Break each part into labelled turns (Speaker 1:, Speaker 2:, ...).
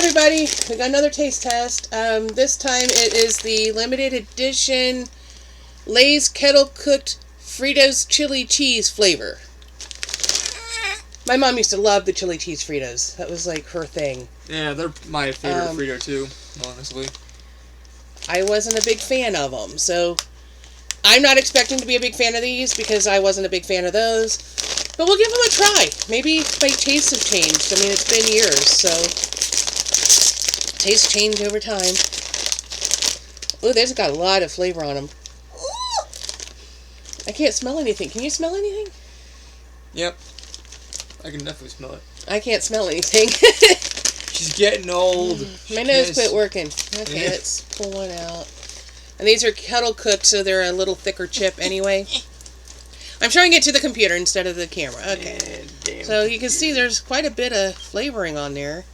Speaker 1: everybody, we got another taste test. This time it is the limited edition Lay's Kettle Cooked Fritos Chili Cheese flavor. My mom used to love the Chili Cheese Fritos. That was like her thing.
Speaker 2: Yeah, they're my favorite Frito too, honestly.
Speaker 1: I wasn't a big fan of them, so I'm not expecting to be a big fan of these because I wasn't a big fan of those. But we'll give them a try. Maybe my tastes have changed. I mean, it's been years, so tastes change over time. Oh, there's got a lot of flavor on them. I can't smell anything. Can you smell anything?
Speaker 2: Yep. I can definitely smell it.
Speaker 1: I can't smell anything.
Speaker 2: She's getting old.
Speaker 1: My nose quit working. Okay, yeah. Let's pull one out. And these are kettle cooked, so they're a little thicker chip anyway. I'm showing it to the computer instead of the camera. Okay.
Speaker 2: Damn.
Speaker 1: So you can see there's quite a bit of flavoring on there.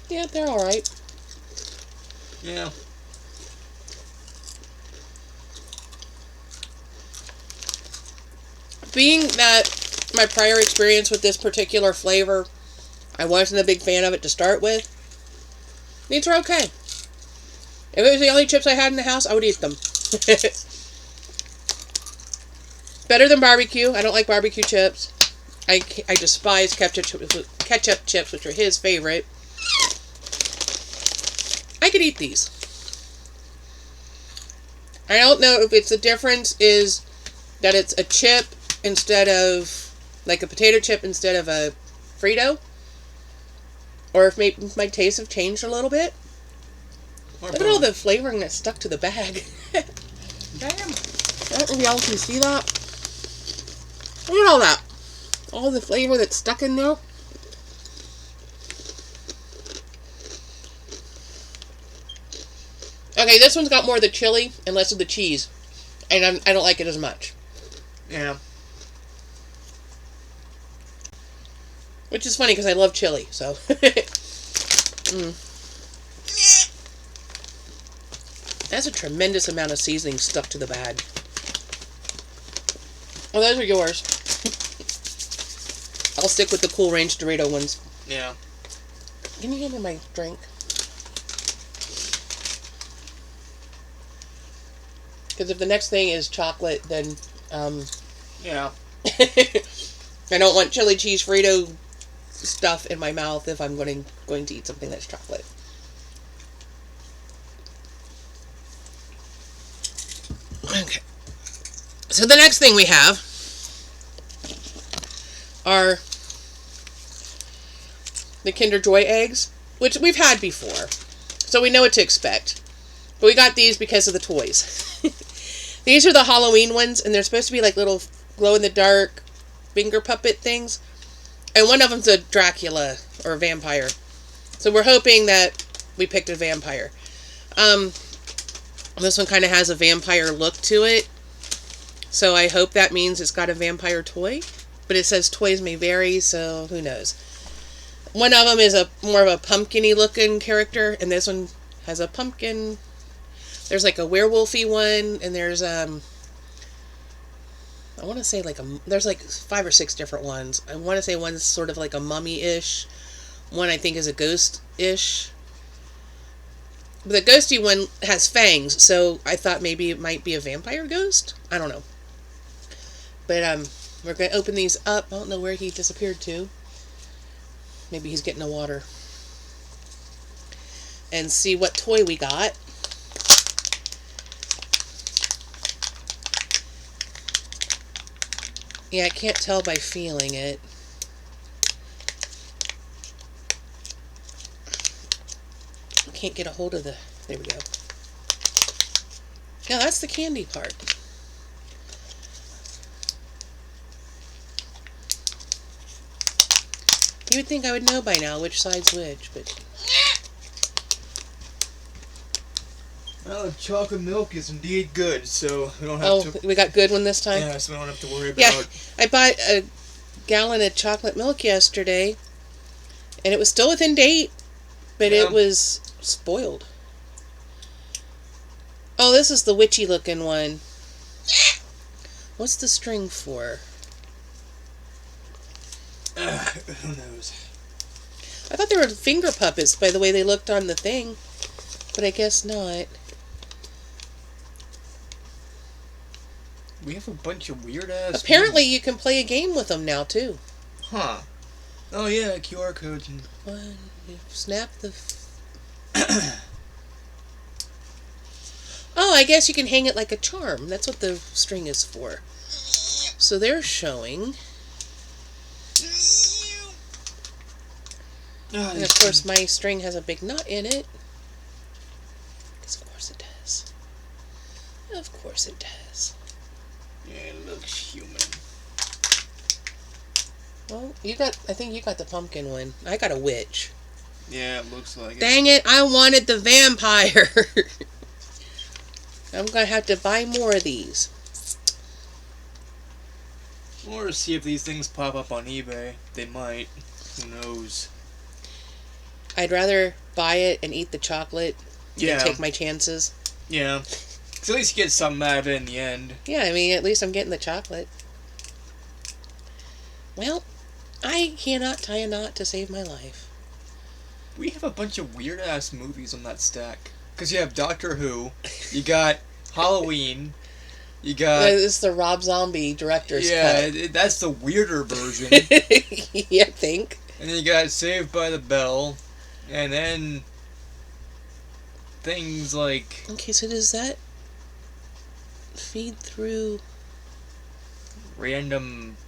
Speaker 1: Yeah, they're alright.
Speaker 2: Yeah.
Speaker 1: Being that my prior experience with this particular flavor, I wasn't a big fan of it to start with, these are okay. If it was the only chips I had in the house, I would eat them. Better than barbecue. I don't like barbecue chips. I despise ketchup chips, which are his favorite. I could eat these. I don't know if it's the difference is that it's a chip instead of, like a potato chip instead of a Frito. Or if maybe my tastes have changed a little bit. Look at all the flavoring that's stuck to the bag.
Speaker 2: Damn.
Speaker 1: I don't know if y'all can see that. Look at all that. All the flavor that's stuck in there. Okay, this one's got more of the chili and less of the cheese. And I don't like it as much.
Speaker 2: Yeah.
Speaker 1: Which is funny because I love chili, so. That's a tremendous amount of seasoning stuck to the bag. Well, those are yours. I'll stick with the Cool Ranch Dorito ones.
Speaker 2: Yeah.
Speaker 1: Can you give me my drink? Because if the next thing is chocolate, then,
Speaker 2: yeah.
Speaker 1: I don't want chili cheese Frito stuff in my mouth if I'm going to eat something that's chocolate. Okay. So the next thing we have are the Kinder Joy eggs, which we've had before, so we know what to expect. But we got these because of the toys. These are the Halloween ones, and they're supposed to be like little glow-in-the-dark finger puppet things. And one of them's a Dracula, or a vampire. So we're hoping that we picked a vampire. This one kind of has a vampire look to it. So I hope that means it's got a vampire toy. But it says toys may vary, so who knows. One of them is more of a pumpkin-y looking character, and this one has a pumpkin. There's like a werewolfy one, and there's I want to say like there's like 5 or 6 different ones. I want to say one's sort of like a mummy-ish. One I think is a ghost-ish. But the ghosty one has fangs, so I thought maybe it might be a vampire ghost. I don't know. But we're going to open these up. I don't know where he disappeared to. Maybe he's getting the water. And see what toy we got. Yeah, I can't tell by feeling it. I can't get a hold of the... There we go. Yeah, that's the candy part. You would think I would know by now which side's which, but...
Speaker 2: Well, the chocolate milk is indeed good, so we don't have to...
Speaker 1: Oh, we got good one this time?
Speaker 2: Yeah, so we don't have to worry about...
Speaker 1: Yeah, I bought a gallon of chocolate milk yesterday, and it was still within date, but it was spoiled. this is the witchy looking one. What's the string for?
Speaker 2: Who knows?
Speaker 1: I thought they were finger puppets by the way they looked on the thing, but I guess not.
Speaker 2: We have a bunch of weird ass.
Speaker 1: Apparently, you can play a game with them now too.
Speaker 2: Huh? Oh yeah, QR codes and.
Speaker 1: One, you snap the. Oh, I guess you can hang it like a charm. That's what the string is for. So they're showing. And of course, my string has a big knot in it. Because of course it does. Of course it does.
Speaker 2: Yeah, it looks human.
Speaker 1: Well, I think you got the pumpkin one. I got a witch.
Speaker 2: Yeah, it looks like it.
Speaker 1: Dang it, I wanted the vampire. I'm going to have to buy more of these.
Speaker 2: Or see if these things pop up on eBay. They might. Who knows?
Speaker 1: I'd rather buy it and eat the chocolate
Speaker 2: Yeah.
Speaker 1: than take my chances.
Speaker 2: Yeah. 'Cause at least you get something out of it in the end.
Speaker 1: Yeah, I mean, at least I'm getting the chocolate. Well, I cannot tie a knot to save my life.
Speaker 2: We have a bunch of weird ass movies on that stack. Because you have Doctor Who, you got Halloween, you got.
Speaker 1: This is the Rob Zombie director's cut.
Speaker 2: Yeah, that's the weirder version.
Speaker 1: You think?
Speaker 2: And then you got Saved by the Bell, and then things like.
Speaker 1: Okay, so does that feed through
Speaker 2: Random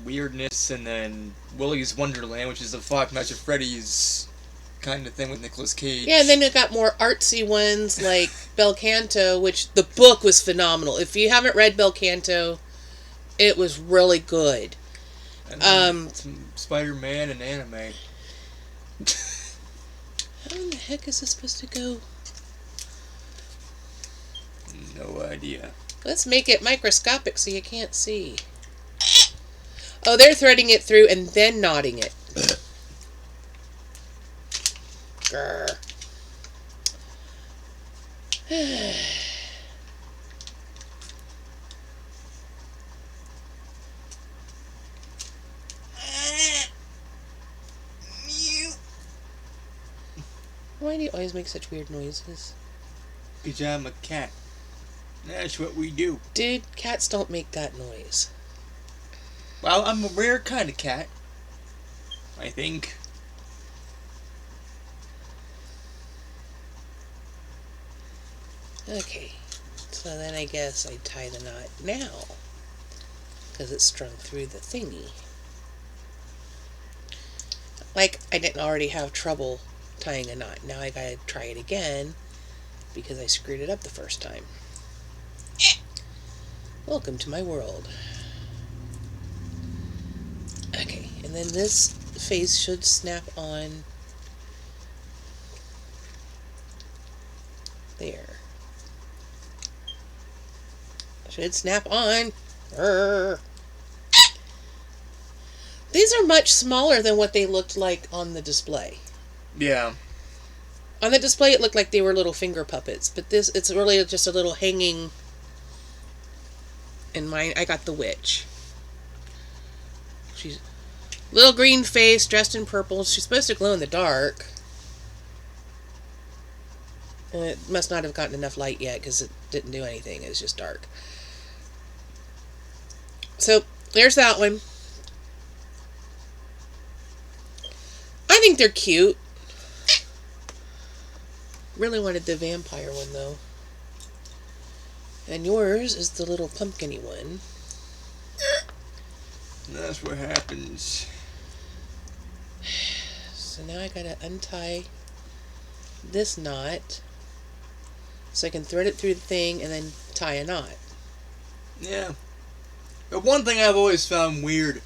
Speaker 2: weirdness, and then Willy's Wonderland, which is the Five Nights at Freddy's kind of thing with Nicolas Cage.
Speaker 1: Yeah, and then you got more artsy ones like Bel Canto, which the book was phenomenal. If you haven't read Bel Canto, it was really good.
Speaker 2: And then some Spider-Man and anime.
Speaker 1: How in the heck is this supposed to go?
Speaker 2: No idea.
Speaker 1: Let's make it microscopic so you can't see. Oh, they're threading it through and then knotting it. Grr. Why do you always make such weird noises?
Speaker 2: Because I'm a cat. That's what we do.
Speaker 1: Dude, cats don't make that noise.
Speaker 2: Well, I'm a rare kind of cat. I think.
Speaker 1: Okay, so then I guess I tie the knot now, because it's strung through the thingy. Like I didn't already have trouble tying a knot. Now I gotta try it again, because I screwed it up the first time. Welcome to my world. Okay, and then this face should snap on there. Should snap on. Urgh. These are much smaller than what they looked like on the display.
Speaker 2: Yeah.
Speaker 1: On the display it looked like they were little finger puppets, but this, it's really just a little hanging. In mine, I got the witch. She's little green face, dressed in purple. She's supposed to glow in the dark. And it must not have gotten enough light yet because it didn't do anything. It was just dark. So, there's that one. I think they're cute. Really wanted the vampire one, though. And yours is the little pumpkin-y one.
Speaker 2: That's what happens.
Speaker 1: So now I gotta untie this knot so I can thread it through the thing and then tie a knot.
Speaker 2: Yeah. But one thing I've always found weird.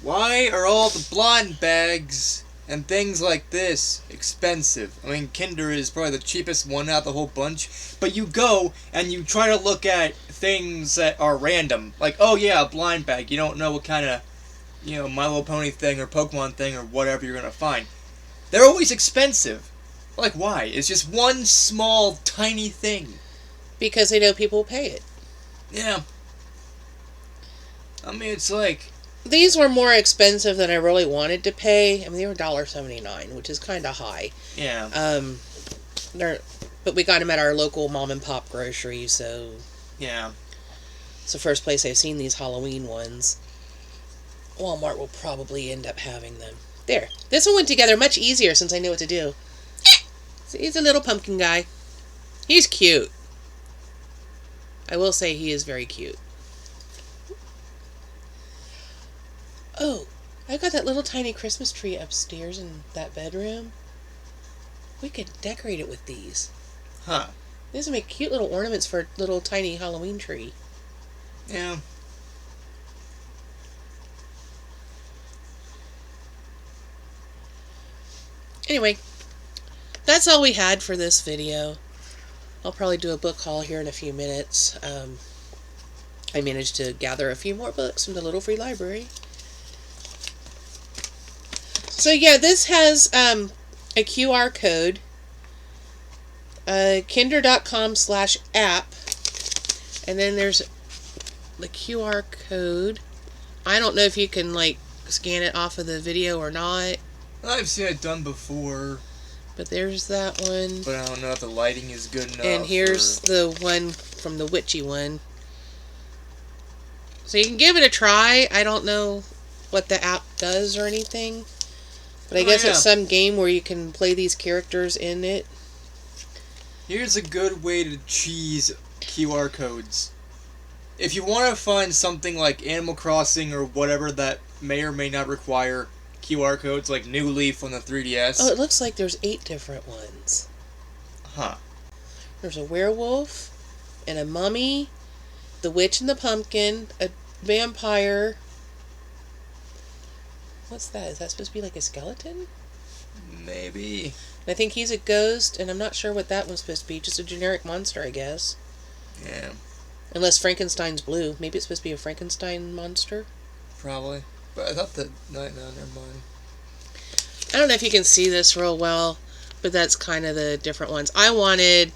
Speaker 2: Why are all the blind bags and things like this expensive? I mean, Kinder is probably the cheapest one out of the whole bunch. But you go and you try to look at things that are random. Like, oh yeah, a blind bag. You don't know what kind of, My Little Pony thing or Pokemon thing or whatever you're going to find. They're always expensive. Like, why? It's just one small, tiny thing.
Speaker 1: Because they know people will pay it.
Speaker 2: Yeah. I mean, it's like...
Speaker 1: These were more expensive than I really wanted to pay. I mean, they were $1.79, which is kind of high.
Speaker 2: Yeah.
Speaker 1: But we got them at our local mom and pop grocery, so...
Speaker 2: Yeah.
Speaker 1: It's the first place I've seen these Halloween ones. Walmart will probably end up having them. There. This one went together much easier since I knew what to do. So he's a little pumpkin guy. He's cute. I will say he is very cute. Oh, I got that little tiny Christmas tree upstairs in that bedroom. We could decorate it with these.
Speaker 2: Huh.
Speaker 1: These would make cute little ornaments for a little tiny Halloween tree.
Speaker 2: Yeah.
Speaker 1: Anyway, that's all we had for this video. I'll probably do a book haul here in a few minutes. I managed to gather a few more books from the little free library. So yeah, this has a QR code. Kinder.com/app. And then there's the QR code. I don't know if you can like scan it off of the video or not.
Speaker 2: I've seen it done before.
Speaker 1: But there's that one.
Speaker 2: But I don't know if the lighting is good enough.
Speaker 1: And here's the one from the witchy one. So you can give it a try. I don't know what the app does or anything. But I guess it's some game where you can play these characters in it.
Speaker 2: Here's a good way to cheese QR codes. If you want to find something like Animal Crossing or whatever that may or may not require QR codes, like New Leaf on the 3DS.
Speaker 1: Oh, it looks like there's 8 different ones.
Speaker 2: Huh.
Speaker 1: There's a werewolf, and a mummy, the witch and the pumpkin, a vampire. What's that? Is that supposed to be like a skeleton?
Speaker 2: Maybe.
Speaker 1: I think he's a ghost, and I'm not sure what that one's supposed to be. Just a generic monster, I guess.
Speaker 2: Yeah.
Speaker 1: Unless Frankenstein's blue. Maybe it's supposed to be a Frankenstein monster?
Speaker 2: Probably. But I thought that... No, never mind.
Speaker 1: I don't know if you can see this real well, but that's kind of the different ones. I wanted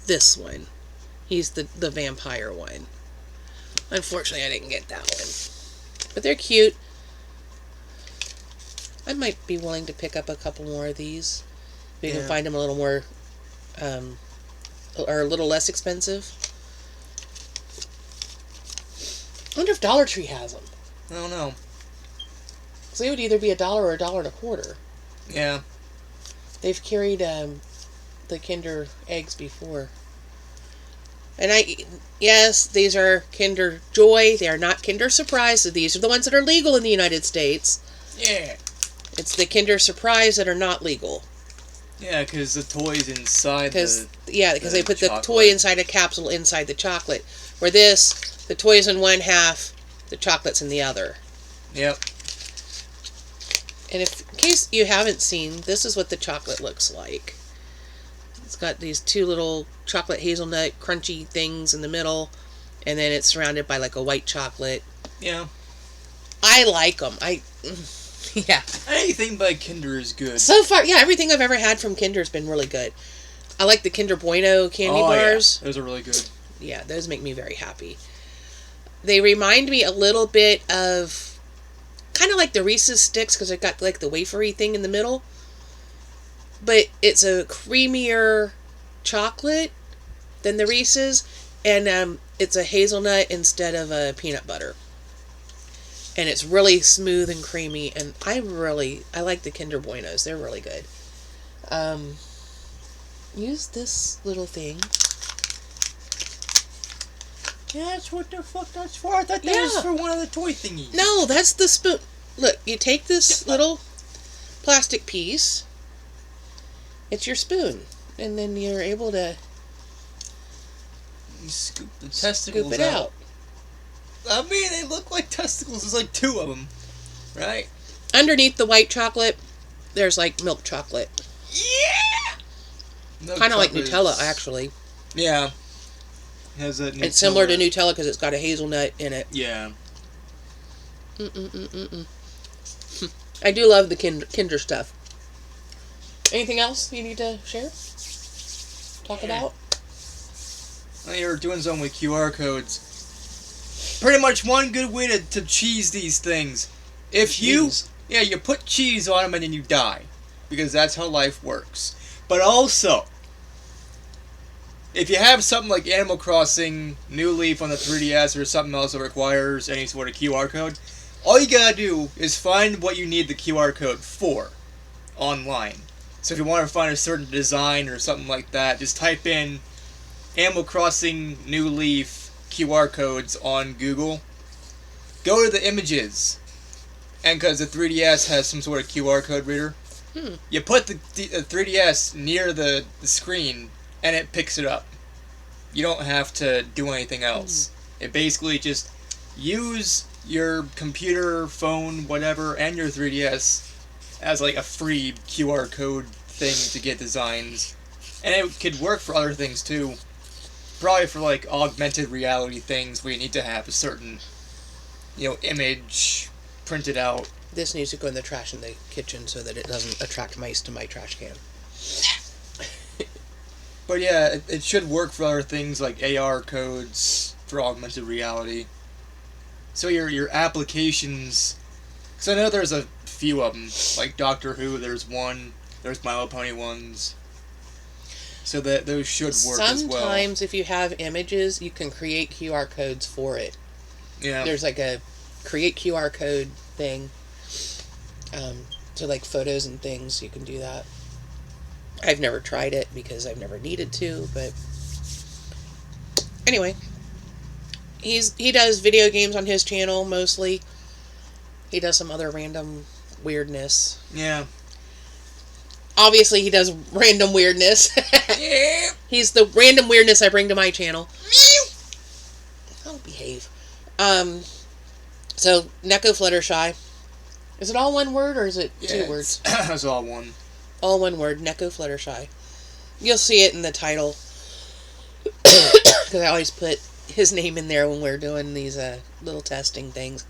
Speaker 1: this one. He's the vampire one. Unfortunately, I didn't get that one. But they're cute. I might be willing to pick up a couple more of these. We can find them a little more, or a little less expensive. I wonder if Dollar Tree has them.
Speaker 2: I don't know.
Speaker 1: So they would either be $1 or $1.25.
Speaker 2: Yeah.
Speaker 1: They've carried the Kinder eggs before. And yes, these are Kinder Joy. They are not Kinder Surprise. So these are the ones that are legal in the United States.
Speaker 2: Yeah.
Speaker 1: It's the Kinder Surprise that are not legal.
Speaker 2: Yeah, because the toy's inside
Speaker 1: because they put
Speaker 2: chocolate.
Speaker 1: The toy inside a capsule inside the chocolate. Where this, the toy's in one half, the chocolate's in the other.
Speaker 2: Yep.
Speaker 1: And in case you haven't seen, this is what the chocolate looks like. It's got these 2 little chocolate hazelnut crunchy things in the middle, and then it's surrounded by like a white chocolate.
Speaker 2: Yeah.
Speaker 1: I like them. Yeah.
Speaker 2: Anything by Kinder is good.
Speaker 1: So far, yeah, everything I've ever had from Kinder's been really good. I like the Kinder Bueno candy bars.
Speaker 2: Yeah. Those are really good.
Speaker 1: Yeah, those make me very happy. They remind me a little bit of kind of like the Reese's Sticks because they've got like the wafery thing in the middle. But it's a creamier chocolate than the Reese's, and it's a hazelnut instead of a peanut butter. And it's really smooth and creamy, and I like the Kinder Buenos. They're really good. Use this little thing.
Speaker 2: Yeah, that's what the fuck that's for. I thought that was for one of the toy thingies.
Speaker 1: No, that's the spoon. Look, you take this little plastic piece. It's your spoon. And then you're able to
Speaker 2: scoop the testicles out. I mean, they look like testicles. There's like 2 of them. Right?
Speaker 1: Underneath the white chocolate, there's like milk chocolate.
Speaker 2: Yeah!
Speaker 1: Kind of like Nutella, actually.
Speaker 2: Yeah. Has that Nutella.
Speaker 1: It's similar to Nutella because it's got a hazelnut in it.
Speaker 2: Yeah.
Speaker 1: I do love the Kinder stuff. Anything else you need to share? Talk about?
Speaker 2: Well, you're doing something with QR codes. Pretty much one good way to cheese these things. If you put cheese on them and then you die. Because that's how life works. But also, if you have something like Animal Crossing, New Leaf on the 3DS, or something else that requires any sort of QR code, all you gotta do is find what you need the QR code for online. So if you want to find a certain design or something like that, just type in Animal Crossing New Leaf QR codes on Google. Go to the images. And because the 3DS has some sort of QR code reader, you put the 3DS near the screen and it picks it up. You don't have to do anything else. It basically just use your computer, phone, whatever, and your 3DS as like a free QR code thing to get designs. And it could work for other things too. Probably for like augmented reality things where you need to have a certain, image printed out.
Speaker 1: This needs to go in the trash in the kitchen so that it doesn't attract mice to my trash can.
Speaker 2: But yeah, it should work for other things like AR codes for augmented reality. So your applications, because I know there's a few of them, like Doctor Who, there's one, there's My Little Pony ones. So that those should work as well.
Speaker 1: Sometimes if you have images, you can create QR codes for it.
Speaker 2: Yeah.
Speaker 1: There's like a create QR code thing. So like photos and things, you can do that. I've never tried it because I've never needed to, but anyway, he does video games on his channel mostly. He does some other random weirdness.
Speaker 2: Yeah.
Speaker 1: Obviously, he does random weirdness.
Speaker 2: Yeah.
Speaker 1: He's the random weirdness I bring to my channel. I'll behave. So NekoFluttershy. Is it all one word or is it two words?
Speaker 2: It's all one.
Speaker 1: All one word, NekoFluttershy. You'll see it in the title. Because I always put his name in there when we're doing these little testing things.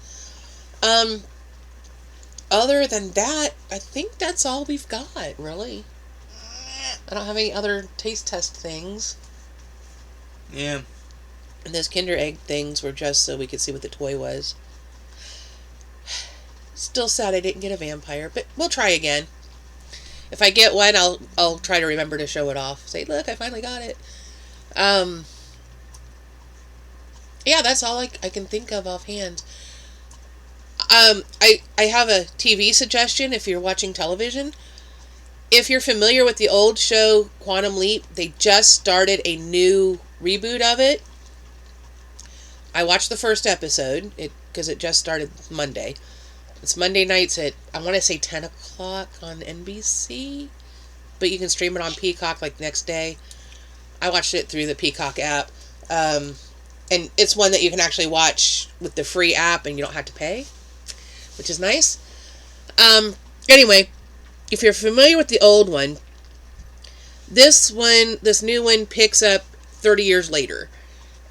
Speaker 1: Other than that, I think that's all we've got, really. I don't have any other taste test things.
Speaker 2: Yeah.
Speaker 1: And those Kinder Egg things were just so we could see what the toy was. Still sad I didn't get a vampire, but we'll try again. If I get one, I'll try to remember to show it off. Say, look, I finally got it. Yeah, that's all I can think of offhand. I have a TV suggestion if you're watching television. If you're familiar with the old show Quantum Leap, they just started a new reboot of it. I watched the first episode because it just started Monday. It's Monday nights at, I want to say 10 o'clock on NBC. But you can stream it on Peacock like the next day. I watched it through the Peacock app. And it's one that you can actually watch with the free app and you don't have to pay, which is nice. Anyway, if you're familiar with the old one, this new one picks up 30 years later.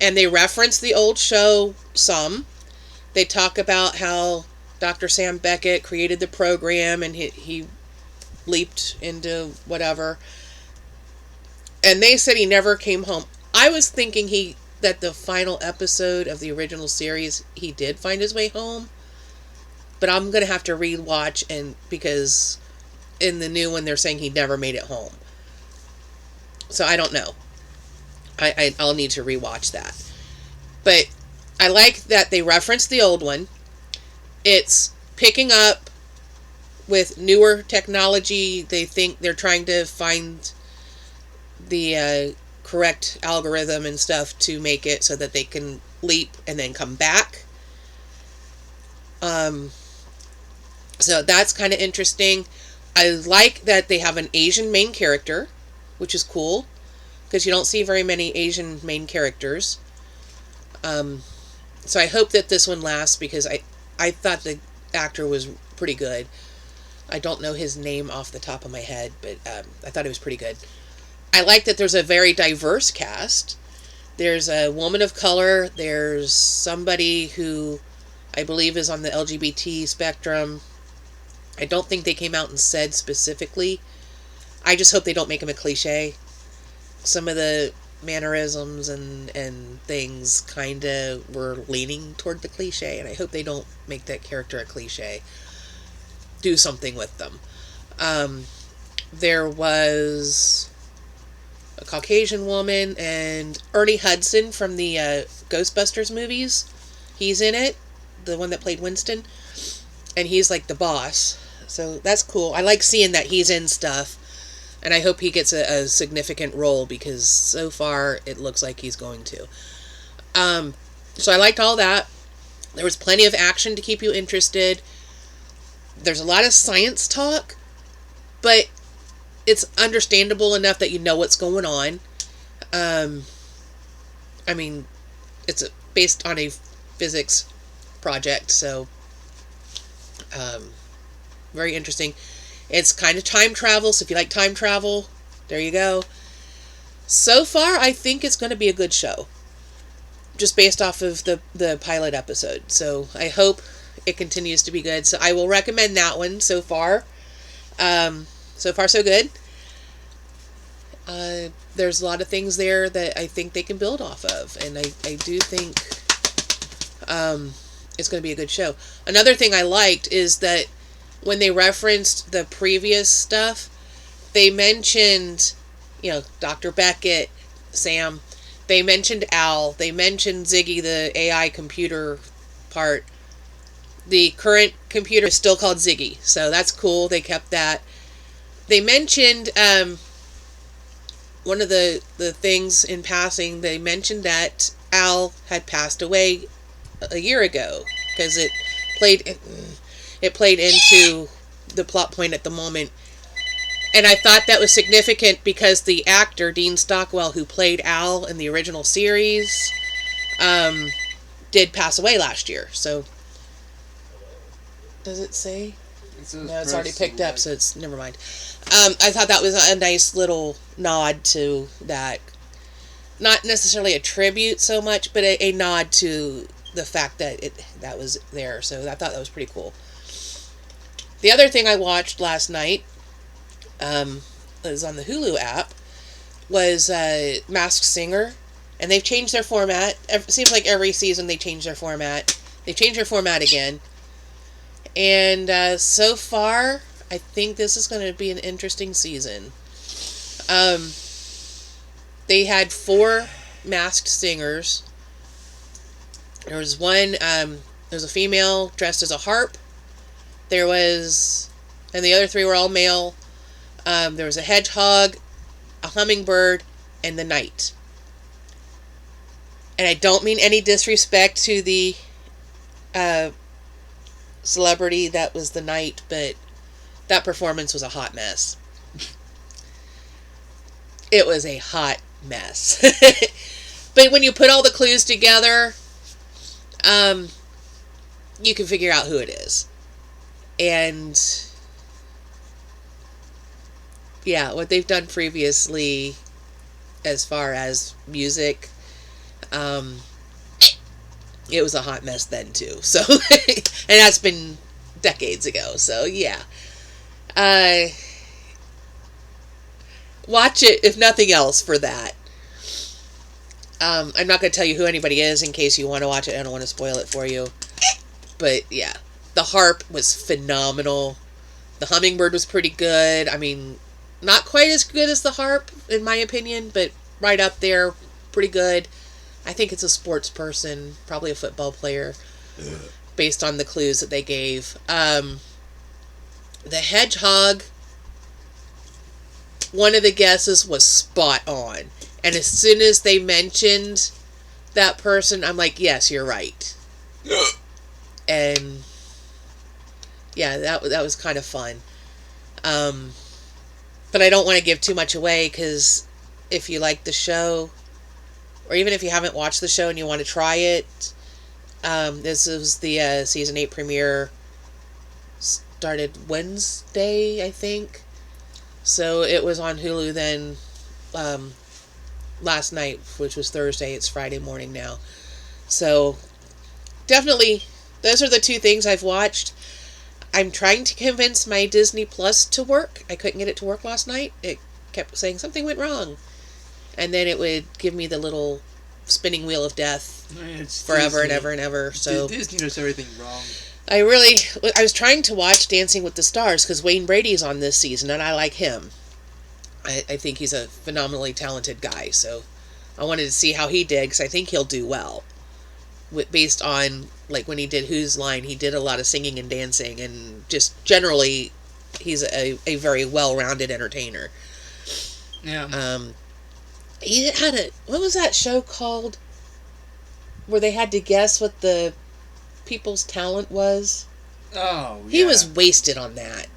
Speaker 1: And they reference the old show some. They talk about how Dr. Sam Beckett created the program and he leaped into whatever. And they said he never came home. I was thinking that the final episode of the original series, he did find his way home. But I'm going to have to rewatch because in the new one they're saying he never made it home. So I don't know. I'll need to rewatch that. But I like that they reference the old one. It's picking up with newer technology. They think they're trying to find the correct algorithm and stuff to make it so that they can leap and then come back. So that's kind of interesting. I like that they have an Asian main character, which is cool, because you don't see very many Asian main characters. So I hope that this one lasts, because I thought the actor was pretty good. I don't know his name off the top of my head, but I thought it was pretty good. I like that there's a very diverse cast. There's a woman of color. There's somebody who I believe is on the LGBT spectrum. I don't think they came out and said specifically, I just hope they don't make him a cliche. Some of the mannerisms and things kind of were leaning toward the cliche, and I hope they don't make that character a cliche. Do something with them. There was a Caucasian woman, and Ernie Hudson from the Ghostbusters movies. He's in it, the one that played Winston, and he's like the boss. So that's cool. I like seeing that he's in stuff, and I hope he gets a significant role, because so far it looks like he's going to. So I liked all that. There was plenty of action to keep you interested. There's a lot of science talk, but it's understandable enough that you know what's going on. I mean, it's based on a physics project, so very interesting. It's kind of time travel, so if you like time travel, there you go. So far, I think it's going to be a good show, just based off of the pilot episode. So I hope it continues to be good. So I will recommend that one so far. So far, so good. There's a lot of things there that I think they can build off of, and I do think it's going to be a good show. Another thing I liked is that when they referenced the previous stuff, they mentioned, Dr. Beckett, Sam, they mentioned Al, they mentioned Ziggy, the AI computer part. The current computer is still called Ziggy, so that's cool. They kept that. They mentioned one of the things in passing. They mentioned that Al had passed away a year ago, because it played into the plot point at the moment. And I thought that was significant because the actor, Dean Stockwell, who played Al in the original series, did pass away last year. So, does it say? No, it's already picked up, so it's, never mind. I thought that was a nice little nod to that. Not necessarily a tribute so much, but a nod to the fact that that was there. So I thought that was pretty cool. The other thing I watched last night, was on the Hulu app, was Masked Singer. And they've changed their format. It seems like every season they change their format. They've changed their format again. And so far, I think this is going to be an interesting season. They had 4 masked singers. There was one, there was a female dressed as a harp. There was, and the other 3 were all male. There was a hedgehog, a hummingbird, and the knight. And I don't mean any disrespect to the celebrity that was the knight, but that performance was a hot mess. It was a hot mess. But when you put all the clues together, you can figure out who it is. And yeah, what they've done previously as far as music, it was a hot mess then too. So, and that's been decades ago. So yeah, watch it if nothing else for that. I'm not going to tell you who anybody is in case you want to watch it. I don't want to spoil it for you. But yeah, the harp was phenomenal. The hummingbird was pretty good. I mean, not quite as good as the harp in my opinion, but right up there, pretty good. I think it's a sports person, probably a football player, based on the clues that they gave. The hedgehog, one of the guesses was spot on. And as soon as they mentioned that person, I'm like, yes, you're right. And yeah, that was kind of fun. But I don't want to give too much away, because if you like the show, or even if you haven't watched the show and you want to try it, this was the season 8 premiere. Started Wednesday, I think. So it was on Hulu then last night, which was Thursday. It's Friday morning now. So definitely, those are the 2 things I've watched. I'm trying to convince my Disney Plus to work. I couldn't get it to work last night. It kept saying something went wrong. And then it would give me the little spinning wheel of death
Speaker 2: It's
Speaker 1: forever
Speaker 2: Disney.
Speaker 1: and ever and ever. So
Speaker 2: Disney does everything wrong.
Speaker 1: I was trying to watch Dancing with the Stars because Wayne Brady's on this season and I like him. I think he's a phenomenally talented guy. So I wanted to see how he did because I think he'll do well. Based on, like, when he did Whose Line, he did a lot of singing and dancing, and just generally, he's a very well-rounded entertainer.
Speaker 2: Yeah.
Speaker 1: He had what was that show called? Where they had to guess what the people's talent was?
Speaker 2: Oh, yeah.
Speaker 1: He was wasted on that.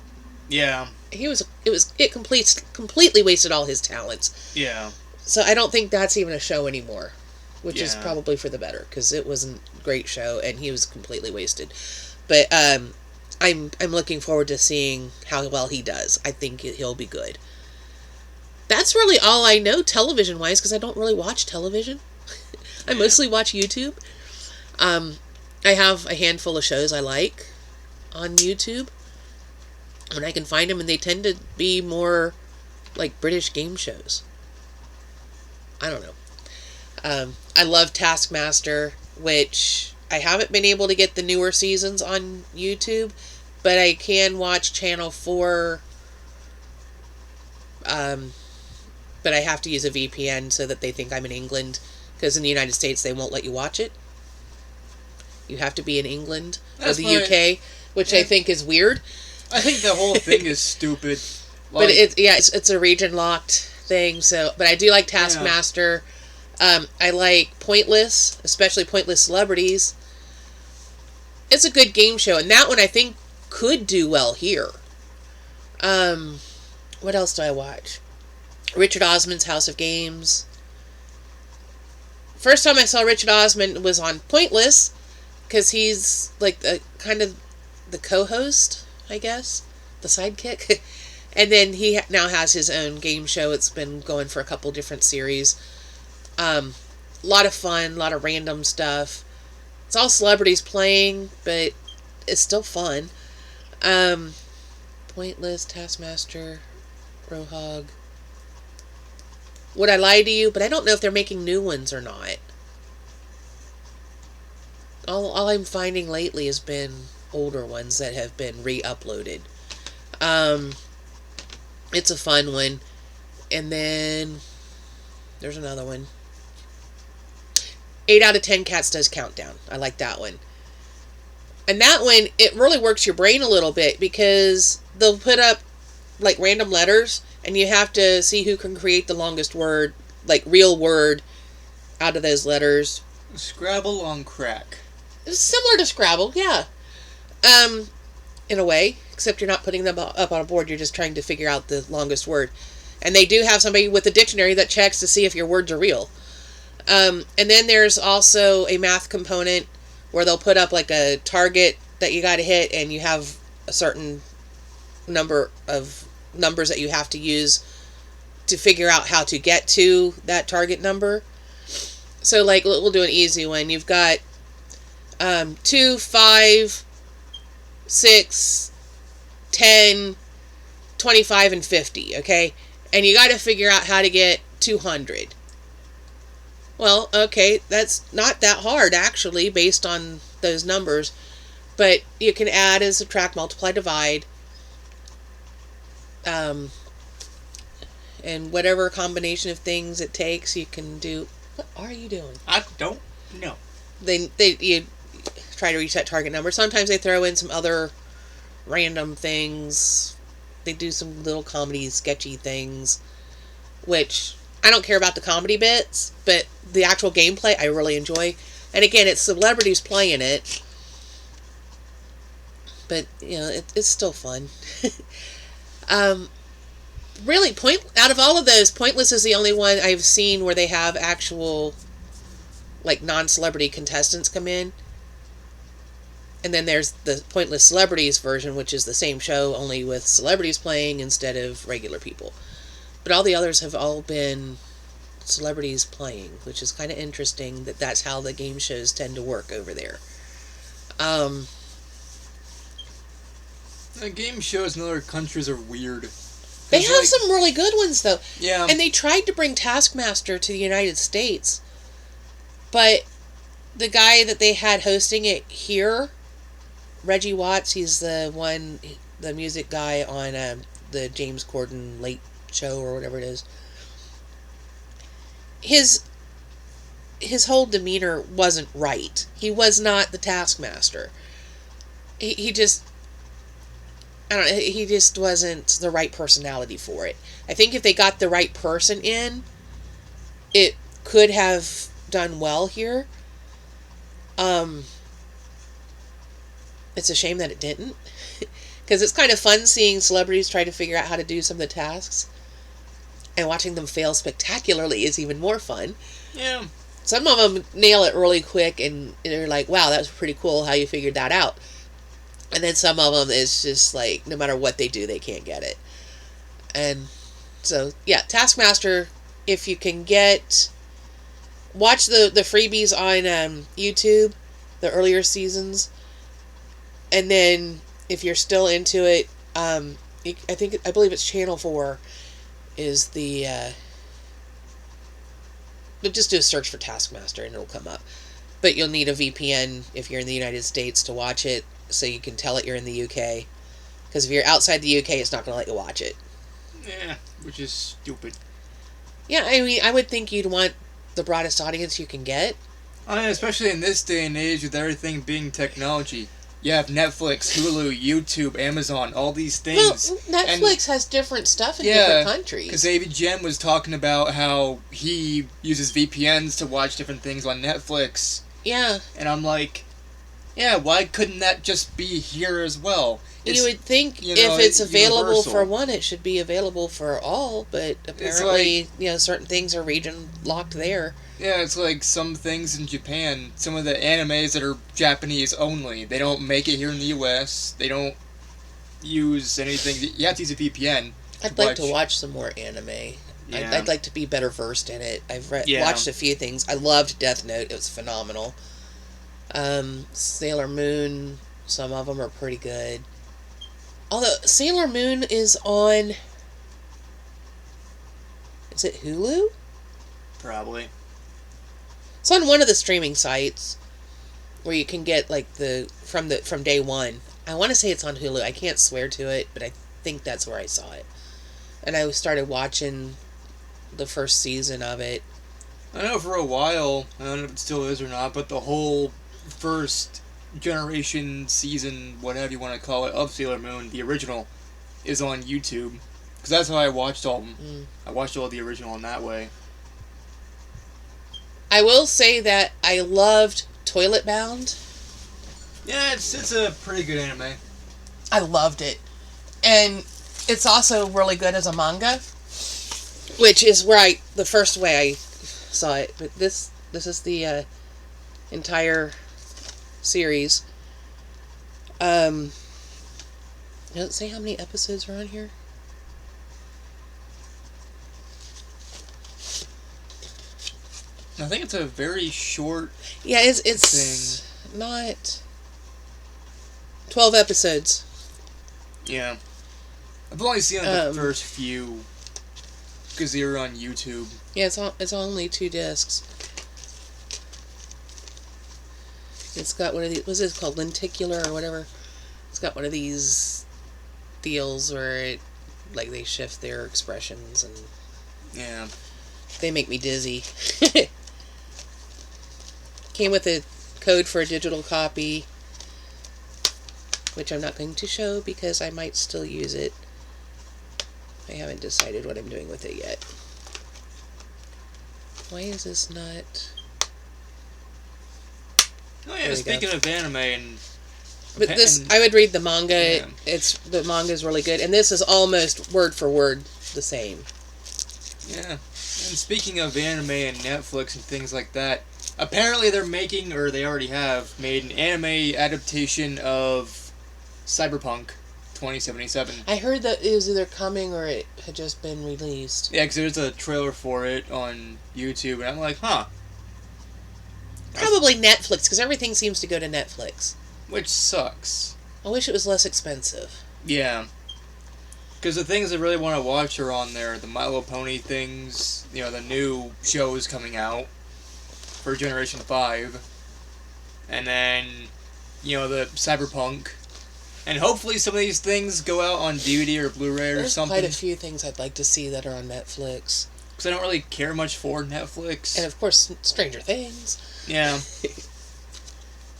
Speaker 2: Yeah.
Speaker 1: It completely wasted all his talents.
Speaker 2: Yeah.
Speaker 1: So I don't think that's even a show anymore. Which is
Speaker 2: Yeah.
Speaker 1: probably for the better, because it wasn't a great show, and he was completely wasted. But I'm looking forward to seeing how well he does. I think he'll be good. That's really all I know television-wise, because I don't really watch television. I mostly watch YouTube. I have a handful of shows I like on YouTube, and I can find them, and they tend to be more like British game shows. I don't know. I love Taskmaster, which I haven't been able to get the newer seasons on YouTube, but I can watch Channel 4, but I have to use a VPN so that they think I'm in England, because in the United States they won't let you watch it. You have to be in England or the UK, which I think is weird.
Speaker 2: I think the whole thing is stupid.
Speaker 1: But it's a region-locked thing, but I do like Taskmaster. I like Pointless, especially Pointless Celebrities. It's a good game show, and that one I think could do well here. What else do I watch? Richard Osman's House of Games. First time I saw Richard Osman was on Pointless, because he's like kind of the co-host, I guess, the sidekick. And then he now has his own game show. It's been going for a couple different series. A lot of fun, a lot of random stuff. It's all celebrities playing, but it's still fun. Pointless, Taskmaster, Rohog. Would I lie to you? But I don't know if they're making new ones or not. All I'm finding lately has been older ones that have been re-uploaded. It's a fun one. And then there's another one. 8 out of 10 Cats Does Countdown. I like that one. And that one, it really works your brain a little bit, because they'll put up like random letters, and you have to see who can create the longest word, like real word, out of those letters.
Speaker 2: Scrabble on crack.
Speaker 1: It's similar to Scrabble, yeah. In a way, except you're not putting them up on a board, you're just trying to figure out the longest word. And they do have somebody with a dictionary that checks to see if your words are real. And then there's also a math component where they'll put up like a target that you got to hit, and you have a certain number of numbers that you have to use to figure out how to get to that target number. So like, we'll do an easy one. You've got 2, 5, 6, 10, 25, and 50, okay? And you got to figure out how to get 200. Well, okay, that's not that hard, actually, based on those numbers. But you can add and subtract, multiply, divide. And whatever combination of things it takes, you can do. What are you doing?
Speaker 2: I don't know.
Speaker 1: You try to reach that target number. Sometimes they throw in some other random things. They do some little comedy, sketchy things, which I don't care about the comedy bits, but the actual gameplay I really enjoy. And again, it's celebrities playing it, but you know, it's still fun. Really, out of all of those, Pointless is the only one I've seen where they have actual, like, non-celebrity contestants come in. And then there's the Pointless Celebrities version, which is the same show, only with celebrities playing instead of regular people. But all the others have all been celebrities playing, which is kind of interesting that that's how the game shows tend to work over there.
Speaker 2: Game shows in other countries are weird.
Speaker 1: They have some really good ones, though.
Speaker 2: Yeah.
Speaker 1: And they tried to bring Taskmaster to the United States, but the guy that they had hosting it here, Reggie Watts, he's the music guy on the James Corden Late Show or whatever it is. His whole demeanor wasn't right. He was not the Taskmaster. He just, I don't know, he just wasn't the right personality for it. I think if they got the right person in, it could have done well here. It's a shame that it didn't. Because it's kind of fun seeing celebrities try to figure out how to do some of the tasks. And watching them fail spectacularly is even more fun.
Speaker 2: Yeah.
Speaker 1: Some of them nail it really quick and they're like, wow, that was pretty cool how you figured that out. And then some of them is just like, no matter what they do, they can't get it. And so, yeah, Taskmaster, if you can watch the freebies on YouTube, the earlier seasons. And then, if you're still into it, I believe it's Channel 4 is just do a search for Taskmaster and it'll come up. But you'll need a VPN if you're in the United States to watch it, so you can tell it you're in the UK. Because if you're outside the UK, it's not going to let you watch it.
Speaker 2: Yeah, which is stupid.
Speaker 1: Yeah, I mean, I would think you'd want the broadest audience you can get.
Speaker 2: I mean, especially in this day and age with everything being technology. You have Netflix, Hulu, YouTube, Amazon, all these things.
Speaker 1: Well, Netflix has different stuff in different countries.
Speaker 2: Because AVGen was talking about how he uses VPNs to watch different things on Netflix.
Speaker 1: Yeah.
Speaker 2: And I'm like, yeah, why couldn't that just be here as well?
Speaker 1: You would think if it's available for one, it should be available for all, but apparently, certain things are region locked there.
Speaker 2: Yeah, it's like some things in Japan, some of the animes that are Japanese only, they don't make it here in the US, they don't use anything, you have to use a VPN.
Speaker 1: I'd like to watch some more anime.
Speaker 2: Yeah.
Speaker 1: I'd like to be better versed in it. I've watched a few things. I loved Death Note, it was phenomenal. Sailor Moon, some of them are pretty good. Although, Sailor Moon is on... Is it Hulu?
Speaker 2: Probably.
Speaker 1: It's on one of the streaming sites where you can get like from day one. I want to say it's on Hulu. I can't swear to it, but I think that's where I saw it. And I started watching the first season of it.
Speaker 2: I know for a while, I don't know if it still is or not, but the whole first generation season, whatever you want to call it, of Sailor Moon, the original, is on YouTube. Because that's how I watched all of them. I watched all the original in that way.
Speaker 1: I will say that I loved Toilet Bound.
Speaker 2: Yeah, it's a pretty good anime.
Speaker 1: I loved it. And it's also really good as a manga, which is where the first way I saw it. But this is the entire series. It doesn't say how many episodes are on here.
Speaker 2: I think it's a very short.
Speaker 1: Yeah, it's
Speaker 2: thing.
Speaker 1: Not 12 episodes.
Speaker 2: Yeah, I've only seen the first few because they were on YouTube.
Speaker 1: Yeah, it's only 2 discs. It's got one of these. What's it called? Lenticular or whatever. It's got one of these deals where they shift their expressions and.
Speaker 2: Yeah.
Speaker 1: They make me dizzy. Came with a code for a digital copy, which I'm not going to show because I might still use it. I haven't decided what I'm doing with it yet. Why is this not...
Speaker 2: Oh yeah, speaking of anime and...
Speaker 1: But I would read the manga. Yeah. The manga is really good, and this is almost word for word the same.
Speaker 2: Yeah. And speaking of anime and Netflix and things like that, apparently they're making, or they already have, made an anime adaptation of Cyberpunk 2077.
Speaker 1: I heard that it was either coming or it had just been released.
Speaker 2: Yeah, because there's a trailer for it on YouTube, and I'm like, huh.
Speaker 1: Probably Netflix, because everything seems to go to Netflix.
Speaker 2: Which sucks.
Speaker 1: I wish it was less expensive.
Speaker 2: Yeah. Because the things I really want to watch are on there. The My Little Pony things, the new shows coming out for Generation 5. And then, the Cyberpunk. And hopefully some of these things go out on DVD or Blu-ray or something.
Speaker 1: There's quite a few things I'd like to see that are on Netflix.
Speaker 2: Because I don't really care much for Netflix.
Speaker 1: And of course, Stranger Things.
Speaker 2: Yeah.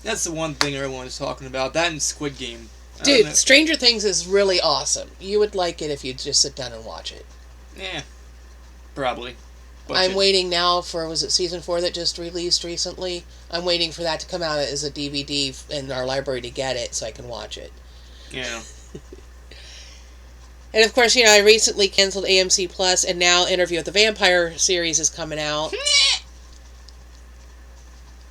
Speaker 2: That's the one thing everyone is talking about. That and Squid Game.
Speaker 1: Dude, Stranger Things is really awesome. You would like it if you just sit down and watch it.
Speaker 2: Yeah. Probably.
Speaker 1: I'm waiting now for, was it season 4 that just released recently? I'm waiting for that to come out as a DVD in our library to get it so I can watch it.
Speaker 2: Yeah.
Speaker 1: And of course, I recently canceled AMC Plus, and now Interview with the Vampire series is coming out.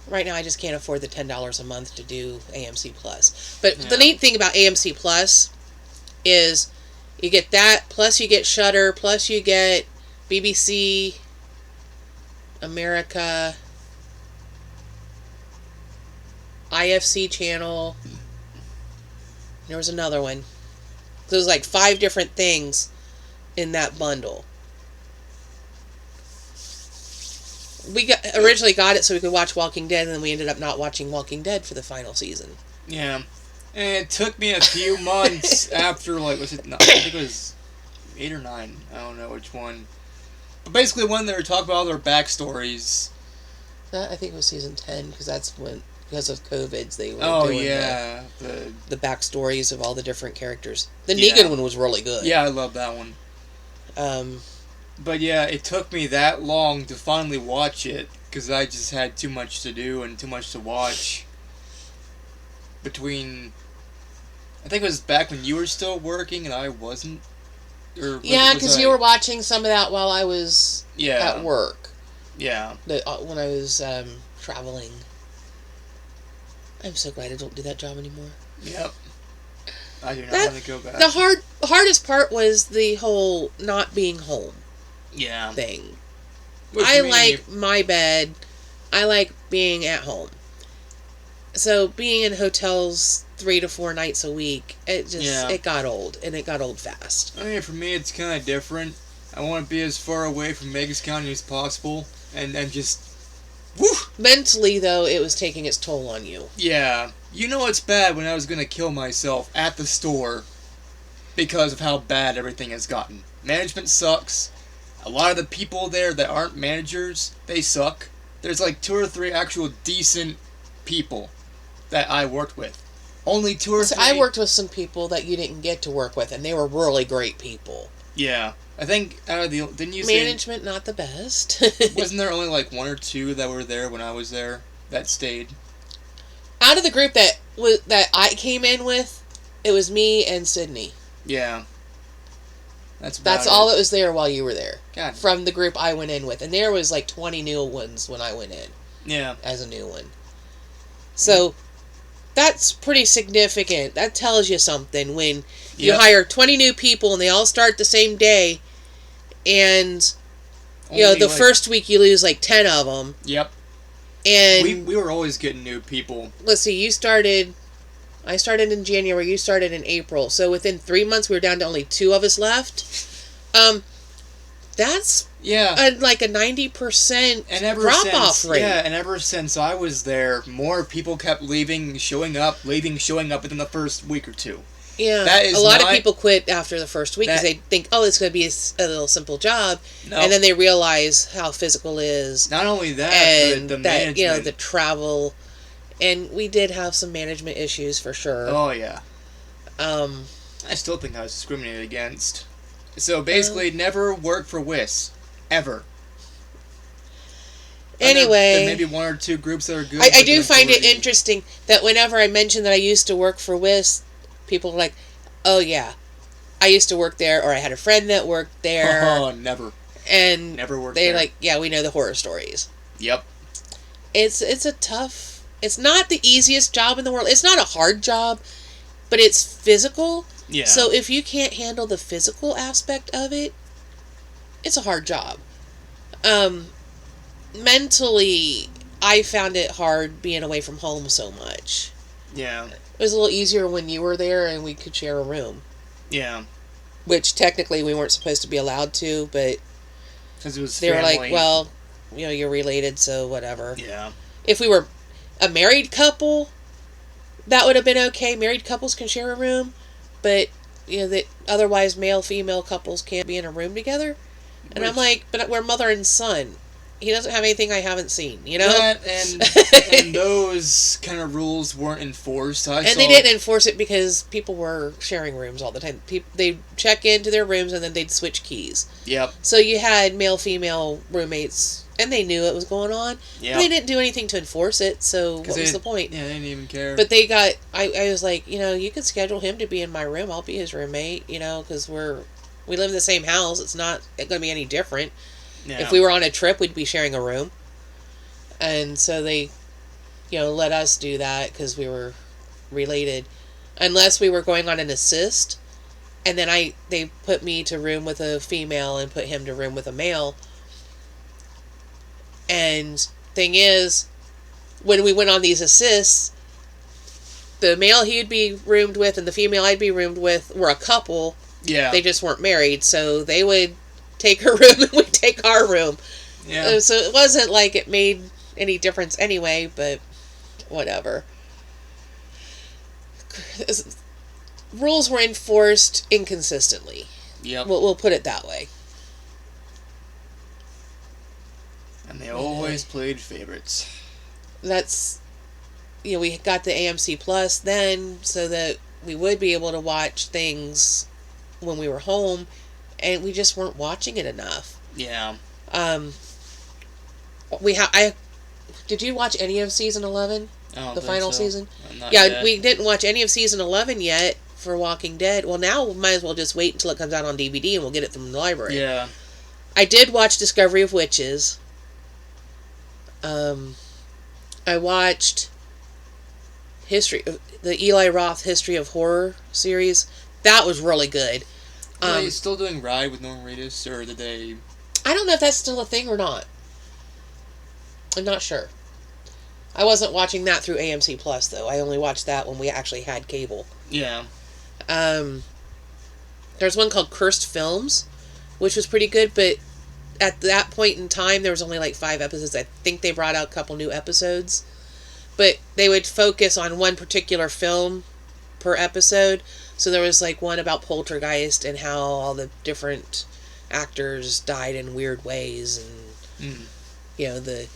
Speaker 1: Right now, I just can't afford the $10 a month to do AMC Plus. But the neat thing about AMC Plus is you get that, plus you get Shudder, plus you get BBC America, IFC channel. There was another one. So there's like 5 different things in that bundle. We originally got it so we could watch Walking Dead, and then we ended up not watching Walking Dead for the final season.
Speaker 2: Yeah. And it took me a few months after, I think it was 8 or 9. I don't know which one. But basically when they were talking about all their backstories.
Speaker 1: I think it was season 10, because that's when, because of COVID, they were doing the backstories of all the different characters. The Negan one was really good.
Speaker 2: Yeah, I love that one. But yeah, it took me that long to finally watch it, because I just had too much to do and too much to watch. Between, I think it was back when you were still working and I wasn't.
Speaker 1: Yeah, because you were watching some of that while I was at work.
Speaker 2: Yeah.
Speaker 1: When I was traveling. I'm so glad I don't do that job anymore.
Speaker 2: Yep. I do not want to go back.
Speaker 1: The hardest part was the whole not being home thing. I like my bed. I like being at home. So being in hotels 3 to 4 nights a week, it got old, and it got old fast.
Speaker 2: I mean, for me, it's kind of different. I want to be as far away from Meigs County as possible, and just, woo!
Speaker 1: Mentally, though, it was taking its toll on you.
Speaker 2: Yeah. It's bad when I was going to kill myself at the store because of how bad everything has gotten. Management sucks. A lot of the people there that aren't managers, they suck. There's like 2 or 3 actual decent people that I worked with. Only 2 or 3.
Speaker 1: I worked with some people that you didn't get to work with, and they were really great people.
Speaker 2: Yeah. I think out of the... Didn't you
Speaker 1: Management, not the best.
Speaker 2: Wasn't there only like 1 or 2 that were there when I was there that stayed?
Speaker 1: Out of the group that I came in with, it was me and Sydney.
Speaker 2: Yeah.
Speaker 1: That's all that was there while you were there.
Speaker 2: God.
Speaker 1: From the group I went in with. And there was like 20 new ones when I went in.
Speaker 2: Yeah.
Speaker 1: As a new one. So, that's pretty significant. That tells you something when you hire 20 new people and they all start the same day, and the first week you lose like 10 of them.
Speaker 2: Yep.
Speaker 1: And
Speaker 2: we were always getting new people.
Speaker 1: Let's see, I started in January, you started in April. So within 3 months we were down to only 2 of us left. That's like a 90% drop-off rate.
Speaker 2: Yeah, and ever since I was there, more people kept leaving, showing up within the first week or 2.
Speaker 1: Yeah, a lot of people quit after the first week because they think, it's going to be a little simple job. No. And then they realize how physical it is.
Speaker 2: Not only that,
Speaker 1: and
Speaker 2: the management.
Speaker 1: The travel. And we did have some management issues for sure.
Speaker 2: Oh, yeah. I still think I was discriminated against. So basically, never work for WIS. Ever.
Speaker 1: Anyway.
Speaker 2: There may be 1 or 2 groups that are good.
Speaker 1: I do find it interesting that whenever I mention that I used to work for WIS, people are like, oh yeah, I used to work there, or I had a friend that worked there.
Speaker 2: Oh, never.
Speaker 1: And
Speaker 2: never worked there.
Speaker 1: They're like, yeah, we know the horror stories.
Speaker 2: Yep.
Speaker 1: It's a tough... It's not the easiest job in the world. It's not a hard job, but it's physical.
Speaker 2: Yeah.
Speaker 1: So if you can't handle the physical aspect of it, it's a hard job. Mentally, I found it hard being away from home so much.
Speaker 2: Yeah.
Speaker 1: It was a little easier when you were there and we could share a room.
Speaker 2: Yeah.
Speaker 1: Which technically we weren't supposed to be allowed to, but
Speaker 2: Because it was
Speaker 1: they
Speaker 2: family.
Speaker 1: were like, well, you're related, so whatever.
Speaker 2: Yeah.
Speaker 1: If we were a married couple, that would have been okay. Married couples can share a room, but that otherwise male-female couples can't be in a room together. And I'm like, but we're mother and son. He doesn't have anything I haven't seen,
Speaker 2: That and those kind of rules weren't enforced.
Speaker 1: They didn't enforce it because people were sharing rooms all the time. They'd check into their rooms and then they'd switch keys.
Speaker 2: Yep.
Speaker 1: So you had male-female roommates, and they knew it was going on. Yep. But they didn't do anything to enforce it, so what was the point?
Speaker 2: Yeah, they didn't even care.
Speaker 1: But they got... I was like, you can schedule him to be in my room. I'll be his roommate, because we live in the same house. It's not going to be any different. Yeah. If we were on a trip, we'd be sharing a room. And so they, let us do that because we were related. Unless we were going on an assist. And then they put me to room with a female and put him to room with a male. And thing is, when we went on these assists, the male he'd be roomed with and the female I'd be roomed with were a couple.
Speaker 2: Yeah.
Speaker 1: They just weren't married. So they would take her room and we'd take our room. Yeah. So it wasn't like it made any difference anyway, but whatever. Rules were enforced inconsistently.
Speaker 2: Yep.
Speaker 1: We'll put it that way.
Speaker 2: And they always played favorites.
Speaker 1: That's, we got the AMC Plus then so that we would be able to watch things when we were home, and we just weren't watching it enough.
Speaker 2: Yeah.
Speaker 1: Did you watch any of season 11? The final season?
Speaker 2: Not yet.
Speaker 1: We didn't watch any of season 11 yet for Walking Dead. Well, now we might as well just wait until it comes out on DVD and we'll get it from the library.
Speaker 2: Yeah.
Speaker 1: I did watch Discovery of Witches. I watched the Eli Roth History of Horror series. That was really good.
Speaker 2: Are they still doing Ride with Norman Reedus, or did they...
Speaker 1: I don't know if that's still a thing or not. I'm not sure. I wasn't watching that through AMC Plus, though. I only watched that when we actually had cable.
Speaker 2: Yeah.
Speaker 1: There's one called Cursed Films, which was pretty good, but at that point in time, there was only like 5 episodes. I think they brought out a couple new episodes. But they would focus on one particular film per episode. So there was like one about Poltergeist and how all the different actors died in weird ways, and the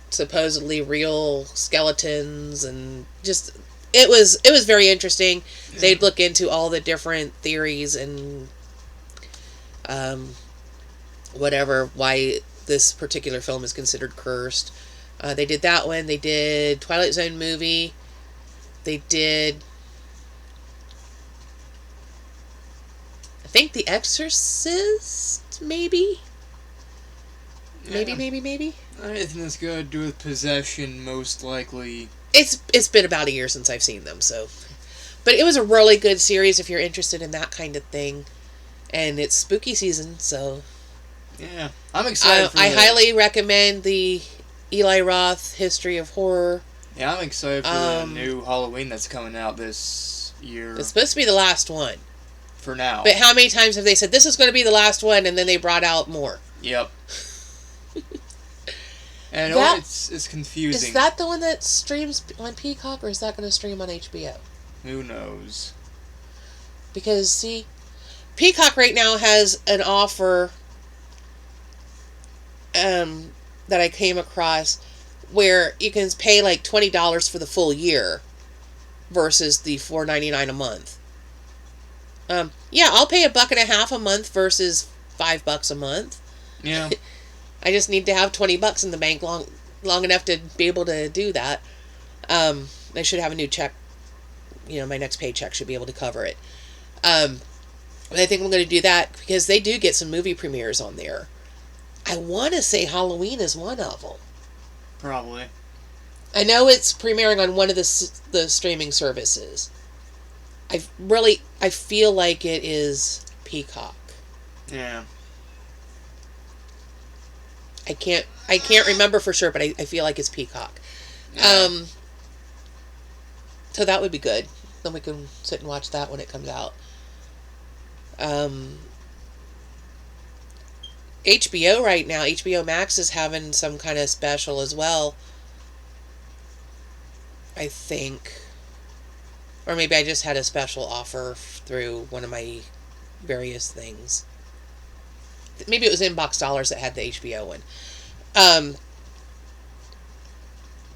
Speaker 1: supposedly real skeletons, and just it was very interesting. They'd look into all the different theories and why this particular film is considered cursed. They did that one. They did Twilight Zone movie. They did, I think, The Exorcist, maybe? Yeah. Maybe?
Speaker 2: Anything that's got to do with possession, most likely.
Speaker 1: It's been about a year since I've seen them, so. But it was a really good series if you're interested in that kind of thing. And it's spooky season, so.
Speaker 2: Yeah, I'm excited for
Speaker 1: I highly recommend the Eli Roth History of Horror.
Speaker 2: Yeah, I'm excited for the new Halloween that's coming out this year.
Speaker 1: It's supposed to be the last one.
Speaker 2: For now.
Speaker 1: But how many times have they said, this is going to be the last one, and then they brought out more?
Speaker 2: Yep. And it's confusing.
Speaker 1: Is that the one that streams on Peacock, or is that going to stream on HBO?
Speaker 2: Who knows?
Speaker 1: Because, see, Peacock right now has an offer that I came across where you can pay like $20 for the full year versus the $4.99 a month. Yeah, I'll pay $1.50 a month versus $5 a month.
Speaker 2: Yeah.
Speaker 1: I just need to have $20 in the bank long enough to be able to do that. I should have a new check. My next paycheck should be able to cover it. But I think I'm going to do that because they do get some movie premieres on there. I want to say Halloween is one of them.
Speaker 2: Probably.
Speaker 1: I know it's premiering on one of the streaming services. I feel like it is Peacock.
Speaker 2: Yeah.
Speaker 1: I can't remember for sure, but I feel like it's Peacock.
Speaker 2: Yeah.
Speaker 1: So that would be good. Then we can sit and watch that when it comes out. Um, HBO right now, HBO Max is having some kind of special as well, I think. Or maybe I just had a special offer through one of my various things. Maybe it was Inbox Dollars that had the HBO one. Um,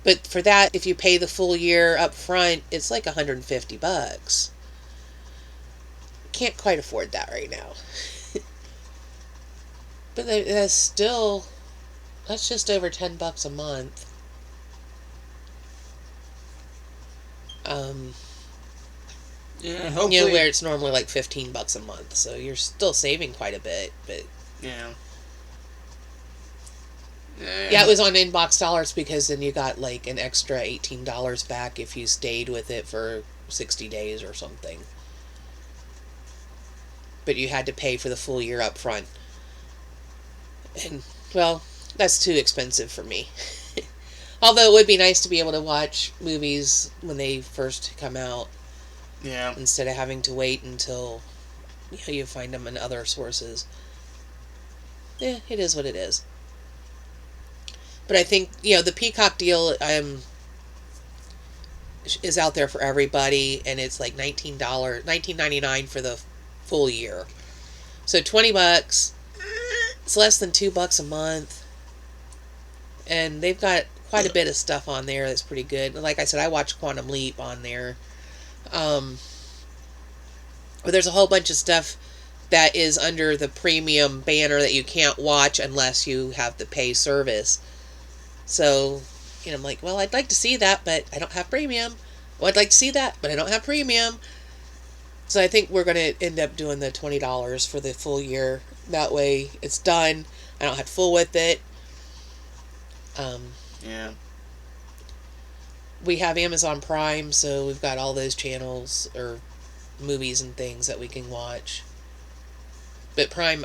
Speaker 1: but for that, if you pay the full year up front, it's like $150. Can't quite afford that right now. But that's just over $10 a month. Um,
Speaker 2: Yeah, hopefully.
Speaker 1: where it's normally like $15 a month, so you're still saving quite a bit. But
Speaker 2: Yeah.
Speaker 1: yeah, it was on Inbox Dollars because then you got like an extra $18 back if you stayed with it for 60 days or something. But you had to pay for the full year up front. And, well, that's too expensive for me. Although it would be nice to be able to watch movies when they first come out.
Speaker 2: Yeah.
Speaker 1: Instead of having to wait until you find them in other sources. Yeah, it is what it is. But I think, the Peacock deal is out there for everybody, and it's like $19.99 for the full year. So $20, it's less than $2 a month. And they've got quite a bit of stuff on there that's pretty good. Like I said, I watched Quantum Leap on there. But there's a whole bunch of stuff that is under the premium banner that you can't watch unless you have the pay service. So, I'm like, well, I'd like to see that, but I don't have premium. Well, I'd like to see that, but I don't have premium. So I think we're going to end up doing the $20 for the full year. That way it's done. I don't have to fool with it.
Speaker 2: Yeah.
Speaker 1: We have Amazon Prime, so we've got all those channels or movies and things that we can watch. But Prime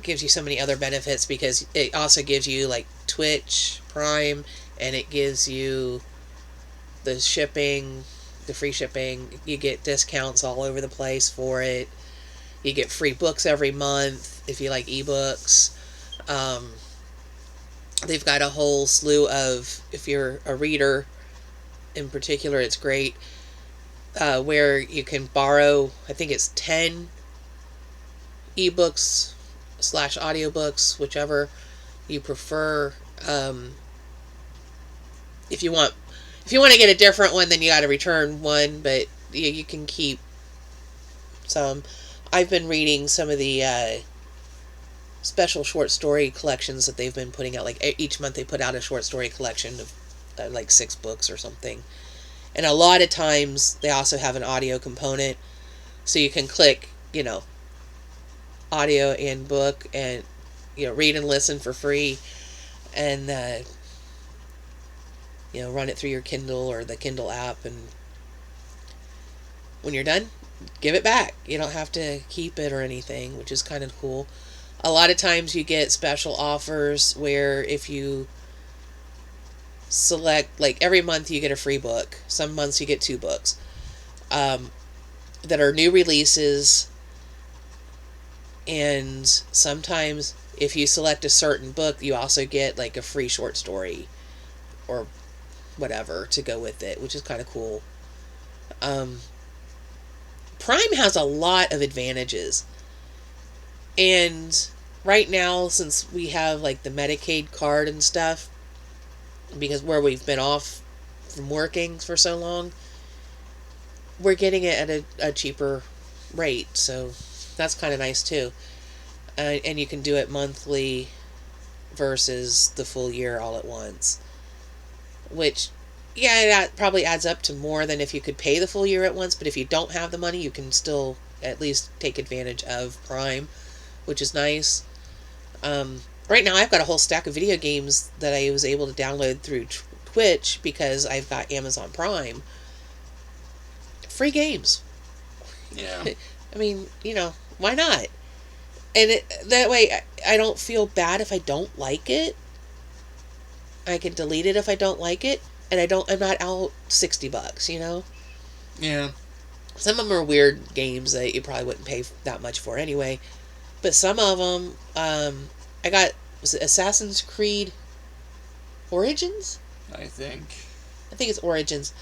Speaker 1: gives you so many other benefits because it also gives you like Twitch Prime, and it gives you the shipping, the free shipping. You get discounts all over the place for it. You get free books every month if you like ebooks. They've got a whole slew of, if you're a reader in particular, it's great, where you can borrow, I think it's 10 ebooks / audiobooks, whichever you prefer. If you want to get a different one, then you got to return one, but you can keep some. I've been reading some of the special short story collections that they've been putting out. Like each month they put out a short story collection of like 6 books or something. And a lot of times they also have an audio component, so you can click, audio and book, and read and listen for free, and run it through your Kindle or the Kindle app, and when you're done, give it back. You don't have to keep it or anything, which is kind of cool. A lot of times you get special offers where if you select, like every month you get a free book. Some months you get 2 books that are new releases, and sometimes if you select a certain book, you also get like a free short story or whatever to go with it, which is kind of cool. Prime has a lot of advantages, and right now, since we have like the Medicaid card and stuff, because where we've been off from working for so long, we're getting it at a cheaper rate, so that's kind of nice too. And you can do it monthly versus the full year all at once, which, yeah, that probably adds up to more than if you could pay the full year at once. But if you don't have the money, you can still at least take advantage of Prime, which is nice. Right now I've got a whole stack of video games that I was able to download through Twitch because I've got Amazon Prime. Free games.
Speaker 2: Yeah.
Speaker 1: I mean, why not? And that way I don't feel bad if I don't like it. I can delete it if I don't like it, and I'm not out $60,
Speaker 2: Yeah.
Speaker 1: Some of them are weird games that you probably wouldn't pay that much for anyway. But some of them, I got, was it Assassin's Creed Origins?
Speaker 2: I think.
Speaker 1: I think it's Origins.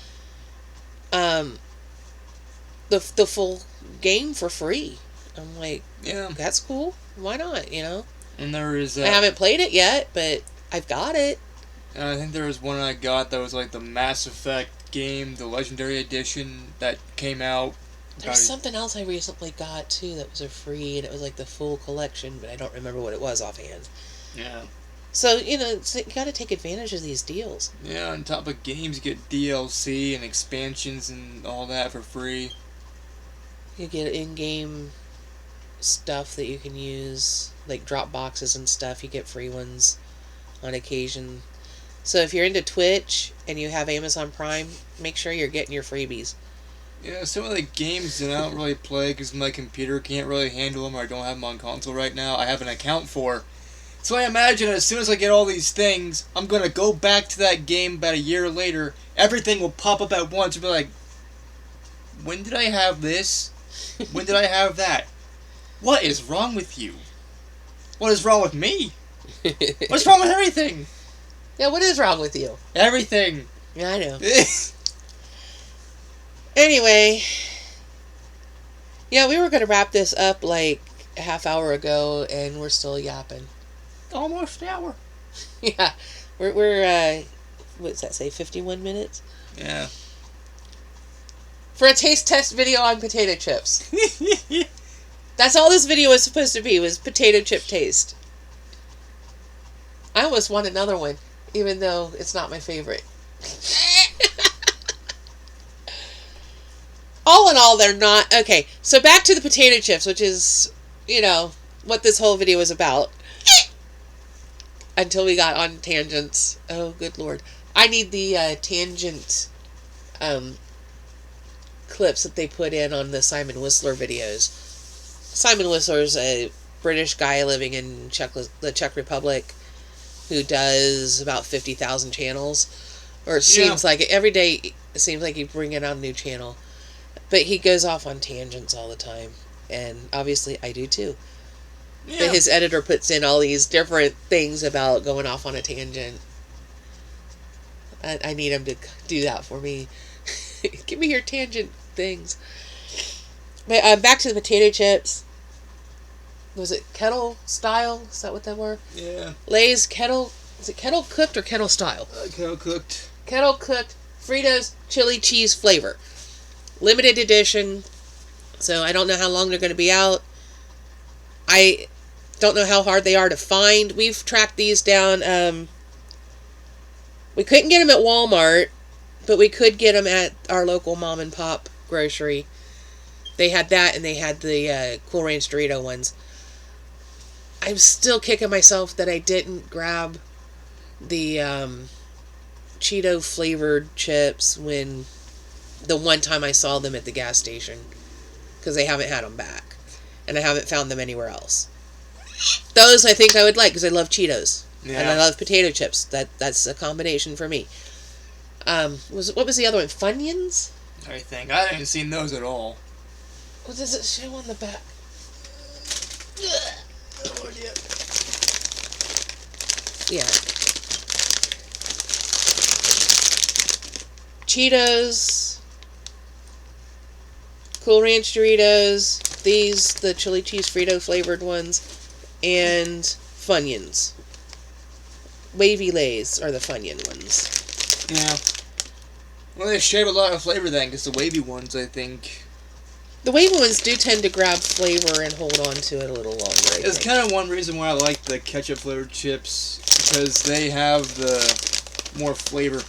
Speaker 1: The full game for free. I'm like,
Speaker 2: yeah,
Speaker 1: that's cool. Why not? You know.
Speaker 2: And there is.
Speaker 1: I haven't played it yet, but I've got it.
Speaker 2: And I think there was one I got that was like the Mass Effect game, the Legendary Edition that came out.
Speaker 1: There's something else I recently got too that was a free, and it was like the full collection, but I don't remember what it was offhand.
Speaker 2: Yeah.
Speaker 1: So, you know, you got to take advantage of these deals.
Speaker 2: Yeah, on top of games, you get DLC and expansions and all that for free.
Speaker 1: You get in-game stuff that you can use, like drop boxes and stuff. You get free ones on occasion. So if you're into Twitch and you have Amazon Prime, make sure you're getting your freebies.
Speaker 2: Yeah, some of the games that I don't really play because my computer can't really handle them, or I don't have them on console right now, I have an account for. So I imagine as soon as I get all these things, I'm going to go back to that game about a year later. Everything will pop up at once and be like, when did I have this? When did I have that? What is wrong with you? What is wrong with me? What's wrong with everything?
Speaker 1: Yeah, what is wrong with you?
Speaker 2: Everything.
Speaker 1: Yeah, I know. Anyway, yeah, we were going to wrap this up like a half hour ago, and we're still yapping.
Speaker 2: Almost an hour.
Speaker 1: Yeah, we're what's that say, 51 minutes?
Speaker 2: Yeah.
Speaker 1: For a taste test video on potato chips. That's all this video was supposed to be, was potato chip taste. I almost want another one, even though it's not my favorite. All in all, they're not... Okay, so back to the potato chips, which is, you know, what this whole video is about. Until we got on tangents. Oh, good lord. I need the tangent clips that they put in on the Simon Whistler videos. Simon Whistler's a British guy living in the Czech Republic who does about 50,000 channels. Or it seems like it. Every day, it seems like he's bringing out a new channel. But he goes off on tangents all the time. And obviously, I do too. Yeah. But his editor puts in all these different things about going off on a tangent. I need him to do that for me. Give me your tangent things. But back to the potato chips. Was it Kettle style? Is that what they were?
Speaker 2: Yeah.
Speaker 1: Lay's Kettle. Is it Kettle cooked or Kettle style?
Speaker 2: Kettle cooked.
Speaker 1: Kettle cooked Fritos chili cheese flavor. Limited edition. So I don't know how long they're going to be out. I don't know how hard they are to find. We've tracked these down. We couldn't get them at Walmart, but we could get them at our local mom and pop grocery. They had that, and they had the Cool Ranch Dorito ones. I'm still kicking myself that I didn't grab the Cheeto flavored chips when the one time I saw them at the gas station, because they haven't had them back, and I haven't found them anywhere else. Those I think I would like because I love Cheetos and I love potato chips. That's a combination for me. What was the other one? Funyuns?
Speaker 2: I think I haven't seen those at all.
Speaker 1: What does it show on the back?
Speaker 2: No idea.
Speaker 1: Yeah. Cheetos, Cool Ranch Doritos, the Chili Cheese Frito flavored ones, and Funyuns. Wavy Lays are the Funyun ones.
Speaker 2: Yeah. Well, they shave a lot of flavor then, because the wavy ones, I think...
Speaker 1: The wavy ones do tend to grab flavor and hold on to it a little longer,
Speaker 2: It's kind of one reason why I like the ketchup flavored chips, because they have the more flavor.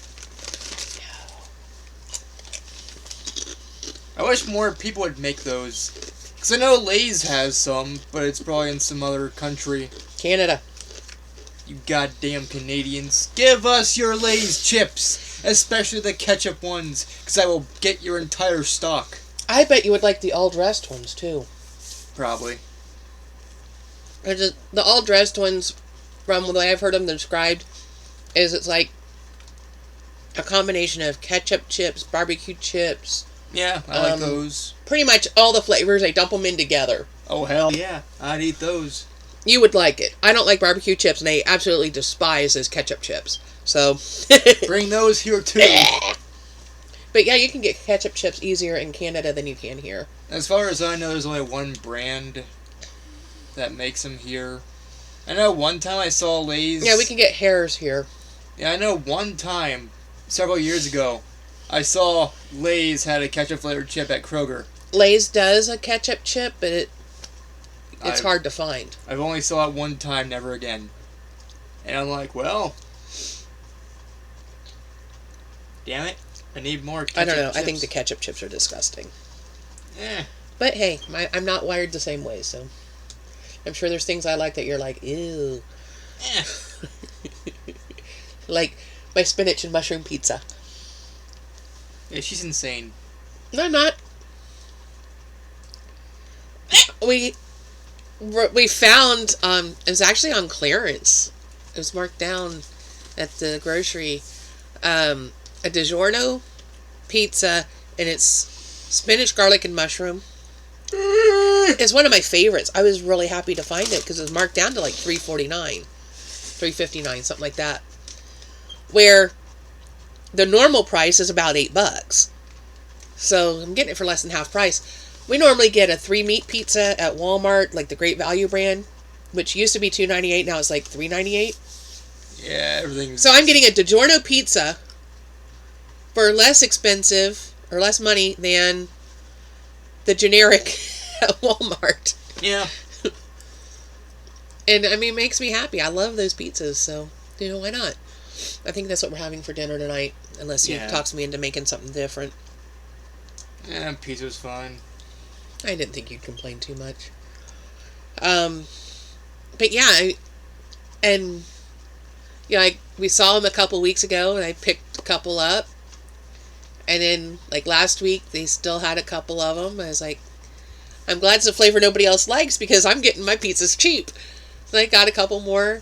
Speaker 2: I wish more people would make those. Because I know Lay's has some, but it's probably in some other country.
Speaker 1: Canada.
Speaker 2: You goddamn Canadians. Give us your Lay's chips! Especially the ketchup ones, because I will get your entire stock.
Speaker 1: I bet you would like the all-dressed ones, too.
Speaker 2: Probably.
Speaker 1: The all-dressed ones, from the way I've heard them described, is it's like a combination of ketchup chips, barbecue chips,
Speaker 2: Yeah, I like those.
Speaker 1: Pretty much all the flavors, they dump them in together.
Speaker 2: Oh, hell yeah. I'd eat those.
Speaker 1: You would like it. I don't like barbecue chips, and I absolutely despise those ketchup chips. So...
Speaker 2: Bring those here, too.
Speaker 1: But yeah, you can get ketchup chips easier in Canada than you can here.
Speaker 2: As far as I know, there's only one brand that makes them here. I know one time I saw Lay's...
Speaker 1: Yeah, we can get Hares here.
Speaker 2: Yeah, I know one time, several years ago, I saw Lay's had a ketchup-flavored chip at Kroger.
Speaker 1: Lay's does a ketchup chip, but it's hard to find.
Speaker 2: I've only saw it one time, never again. And I'm like, well... Damn it. I need more ketchup
Speaker 1: I don't know.
Speaker 2: chips.
Speaker 1: I think the ketchup chips are disgusting.
Speaker 2: Eh.
Speaker 1: But hey, I'm not wired the same way, so... I'm sure there's things I like that you're like, ew.
Speaker 2: Eh.
Speaker 1: Like my spinach and mushroom pizza.
Speaker 2: Yeah, she's insane.
Speaker 1: No, I'm not. We found, it was actually on clearance. It was marked down at the grocery. A DiGiorno pizza, and it's spinach, garlic, and mushroom. It's one of my favorites. I was really happy to find it because it was marked down to like $3.49, $3.59, something like that. Where the normal price is about $8. So I'm getting it for less than half price. We normally get a 3-meat pizza at Walmart, like the Great Value brand, which used to be $2.98, now it's like $3.98.
Speaker 2: Yeah, everything's...
Speaker 1: So I'm getting a DiGiorno pizza for less expensive, or less money, than the generic at Walmart.
Speaker 2: Yeah.
Speaker 1: And, I mean, it makes me happy. I love those pizzas, so, why not? I think that's what we're having for dinner tonight, unless you talks me into making something different.
Speaker 2: Yeah, pizza's fine.
Speaker 1: I didn't think you'd complain too much. But yeah, we saw them a couple weeks ago, and I picked a couple up. And then, like, last week, they still had a couple of them. I was like, I'm glad it's a flavor nobody else likes, because I'm getting my pizzas cheap. So I got a couple more.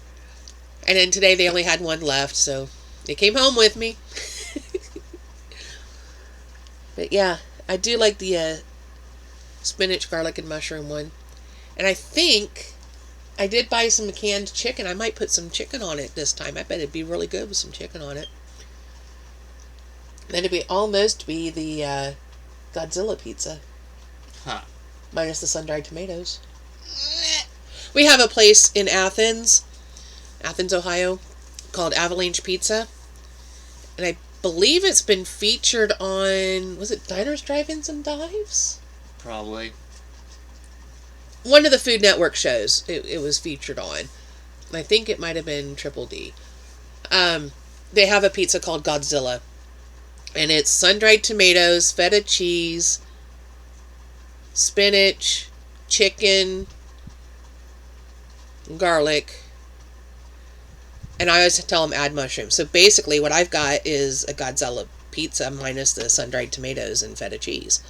Speaker 1: And then today they only had one left, so they came home with me. But yeah, I do like the spinach, garlic, and mushroom one. And I think I did buy some canned chicken. I might put some chicken on it this time. I bet it'd be really good with some chicken on it. Then it'd almost be the Godzilla pizza.
Speaker 2: Huh.
Speaker 1: Minus the sun-dried tomatoes. We have a place in Athens, Ohio, called Avalanche Pizza. And I believe it's been featured on, was it Diners, Drive-Ins, and Dives?
Speaker 2: Probably.
Speaker 1: One of the Food Network shows it was featured on. I think it might have been Triple D. They have a pizza called Godzilla. And it's sun-dried tomatoes, feta cheese, spinach, chicken, garlic. And I always tell them add mushrooms. So basically what I've got is a Godzilla pizza minus the sun-dried tomatoes and feta cheese.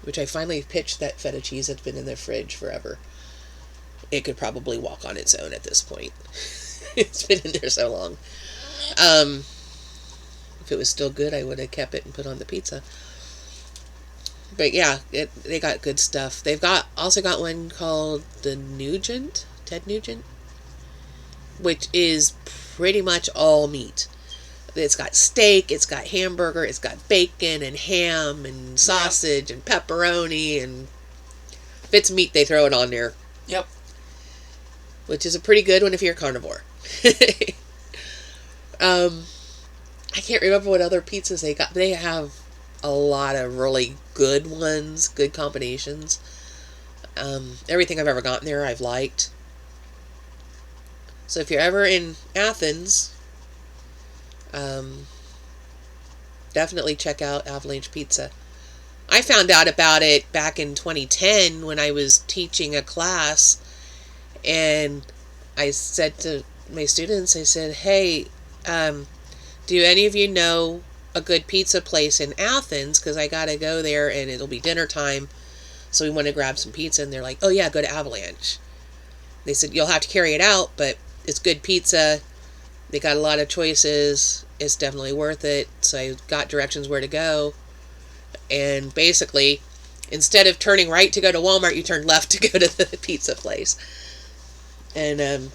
Speaker 1: Which I finally pitched that feta cheese that's been in the fridge forever. It could probably walk on its own at this point. It's been in there so long. If it was still good, I would have kept it and put on the pizza. But yeah, they got good stuff. They've also got one called the Nugent, Ted Nugent, which is pretty much all meat. It's got steak, it's got hamburger, it's got bacon and ham and sausage and pepperoni, and if it's meat, they throw it on there.
Speaker 2: Yep.
Speaker 1: Which is a pretty good one if you're a carnivore. I can't remember what other pizzas they got. They have a lot of really good ones, good combinations. Everything I've ever gotten there, I've liked. So if you're ever in Athens, definitely check out Avalanche Pizza. I found out about it back in 2010 when I was teaching a class, and I said to my students, I said, hey, do any of you know a good pizza place in Athens? Because I got to go there and it'll be dinner time, so we want to grab some pizza. And they're like, oh yeah, go to Avalanche. They said, you'll have to carry it out, but it's good pizza. They got a lot of choices. It's definitely worth it. So I got directions where to go. And basically, instead of turning right to go to Walmart, you turn left to go to the pizza place. And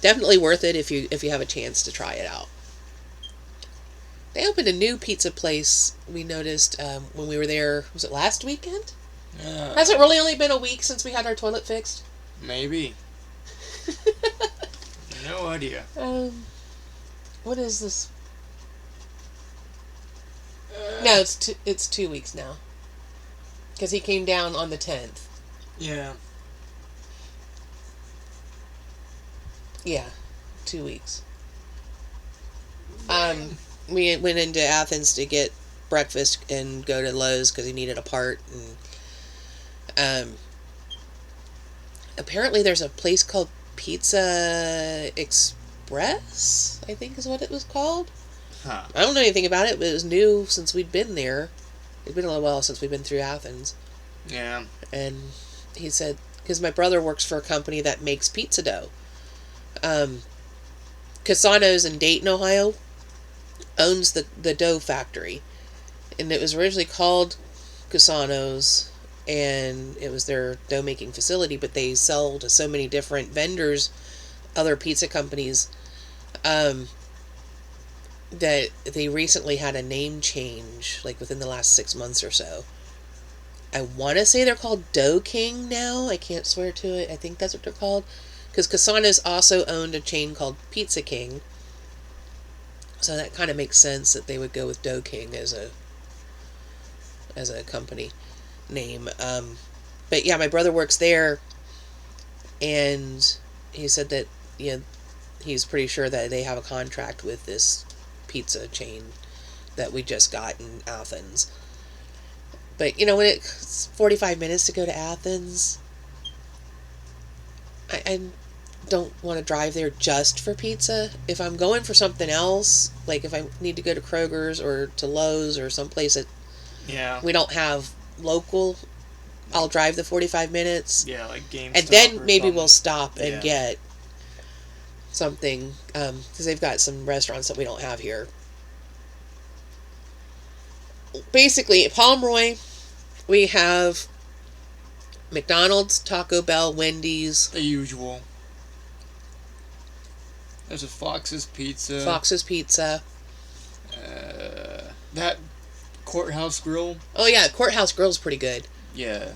Speaker 1: definitely worth it if you have a chance to try it out. They opened a new pizza place, we noticed when we were there. Was it last weekend? Has it really only been a week since we had our toilet fixed?
Speaker 2: Maybe. No idea.
Speaker 1: What is this? No, it's 2 weeks now. Because he came down on the 10th.
Speaker 2: Yeah.
Speaker 1: Yeah, 2 weeks. We went into Athens to get breakfast and go to Lowe's because he needed a part. And apparently there's a place called Pizza Express, I think is what it was called.
Speaker 2: Huh.
Speaker 1: I don't know anything about it, but it was new since we'd been there. It's been a little while since we've been through Athens.
Speaker 2: Yeah.
Speaker 1: And he said, because my brother works for a company that makes pizza dough. Casano's in Dayton, Ohio, owns the dough factory. And it was originally called Casano's, and it was their dough making facility, but they sell to so many different vendors, other pizza companies, that they recently had a name change, like within the last 6 months or so. I want to say they're called Dough King now. I can't swear to it. I think that's what they're called. Because Casano's also owned a chain called Pizza King. So that kind of makes sense that they would go with Dough King as a company name. But yeah, my brother works there, and he said that he's pretty sure that they have a contract with this pizza chain that we just got in Athens. But when it's 45 minutes to go to Athens, I don't want to drive there just for pizza. If I'm going for something else, like if I need to go to Kroger's or to Lowe's or someplace that we don't have local, I'll drive the 45 minutes.
Speaker 2: Yeah, like GameStop.
Speaker 1: And then maybe
Speaker 2: something.
Speaker 1: We'll stop and get something, because they've got some restaurants that we don't have here. Basically, at Pomeroy, we have McDonald's, Taco Bell, Wendy's.
Speaker 2: The usual. There's a Fox's Pizza.
Speaker 1: Fox's Pizza.
Speaker 2: That Courthouse Grill.
Speaker 1: Oh yeah, Courthouse Grill's pretty good.
Speaker 2: Yeah.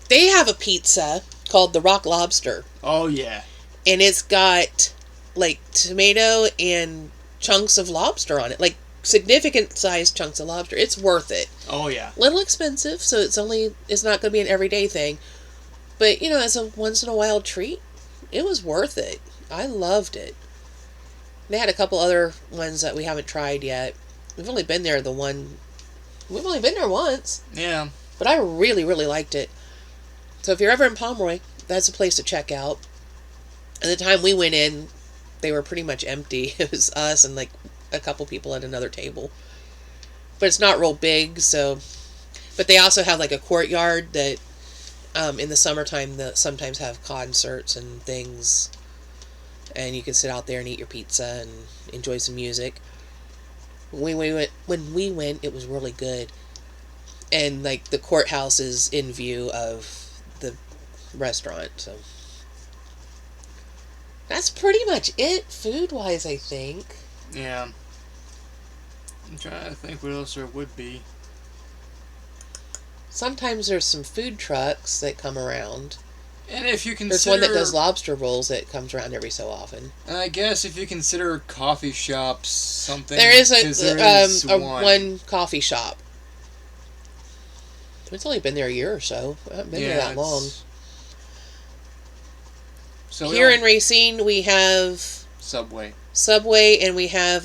Speaker 1: They have a pizza called the Rock Lobster.
Speaker 2: Oh yeah.
Speaker 1: And it's got like tomato and chunks of lobster on it. Like significant sized chunks of lobster. It's worth it.
Speaker 2: Oh yeah.
Speaker 1: Little expensive, so it's not going to be an everyday thing. But, as a once in a while treat, it was worth it. I loved it. They had a couple other ones that we haven't tried yet. We've only been there once.
Speaker 2: Yeah.
Speaker 1: But I really, really liked it. So if you're ever in Pomeroy, that's a place to check out. At the time we went in, they were pretty much empty. It was us and like a couple people at another table. But it's not real big, so... But they also have like a courtyard that in the summertime that sometimes have concerts and things. And you can sit out there and eat your pizza and enjoy some music. When we went, it was really good. And like the courthouse is in view of the restaurant, so that's pretty much it food-wise, I think.
Speaker 2: Yeah. I'm trying to think what else there would be.
Speaker 1: Sometimes there's some food trucks that come around.
Speaker 2: And if you consider...
Speaker 1: There's one that does lobster rolls that comes around every so often.
Speaker 2: And I guess if you consider coffee shops something...
Speaker 1: There is one coffee shop. It's only been there a year or so. I haven't been there that long. So here in Racine, we have... Subway, and we have...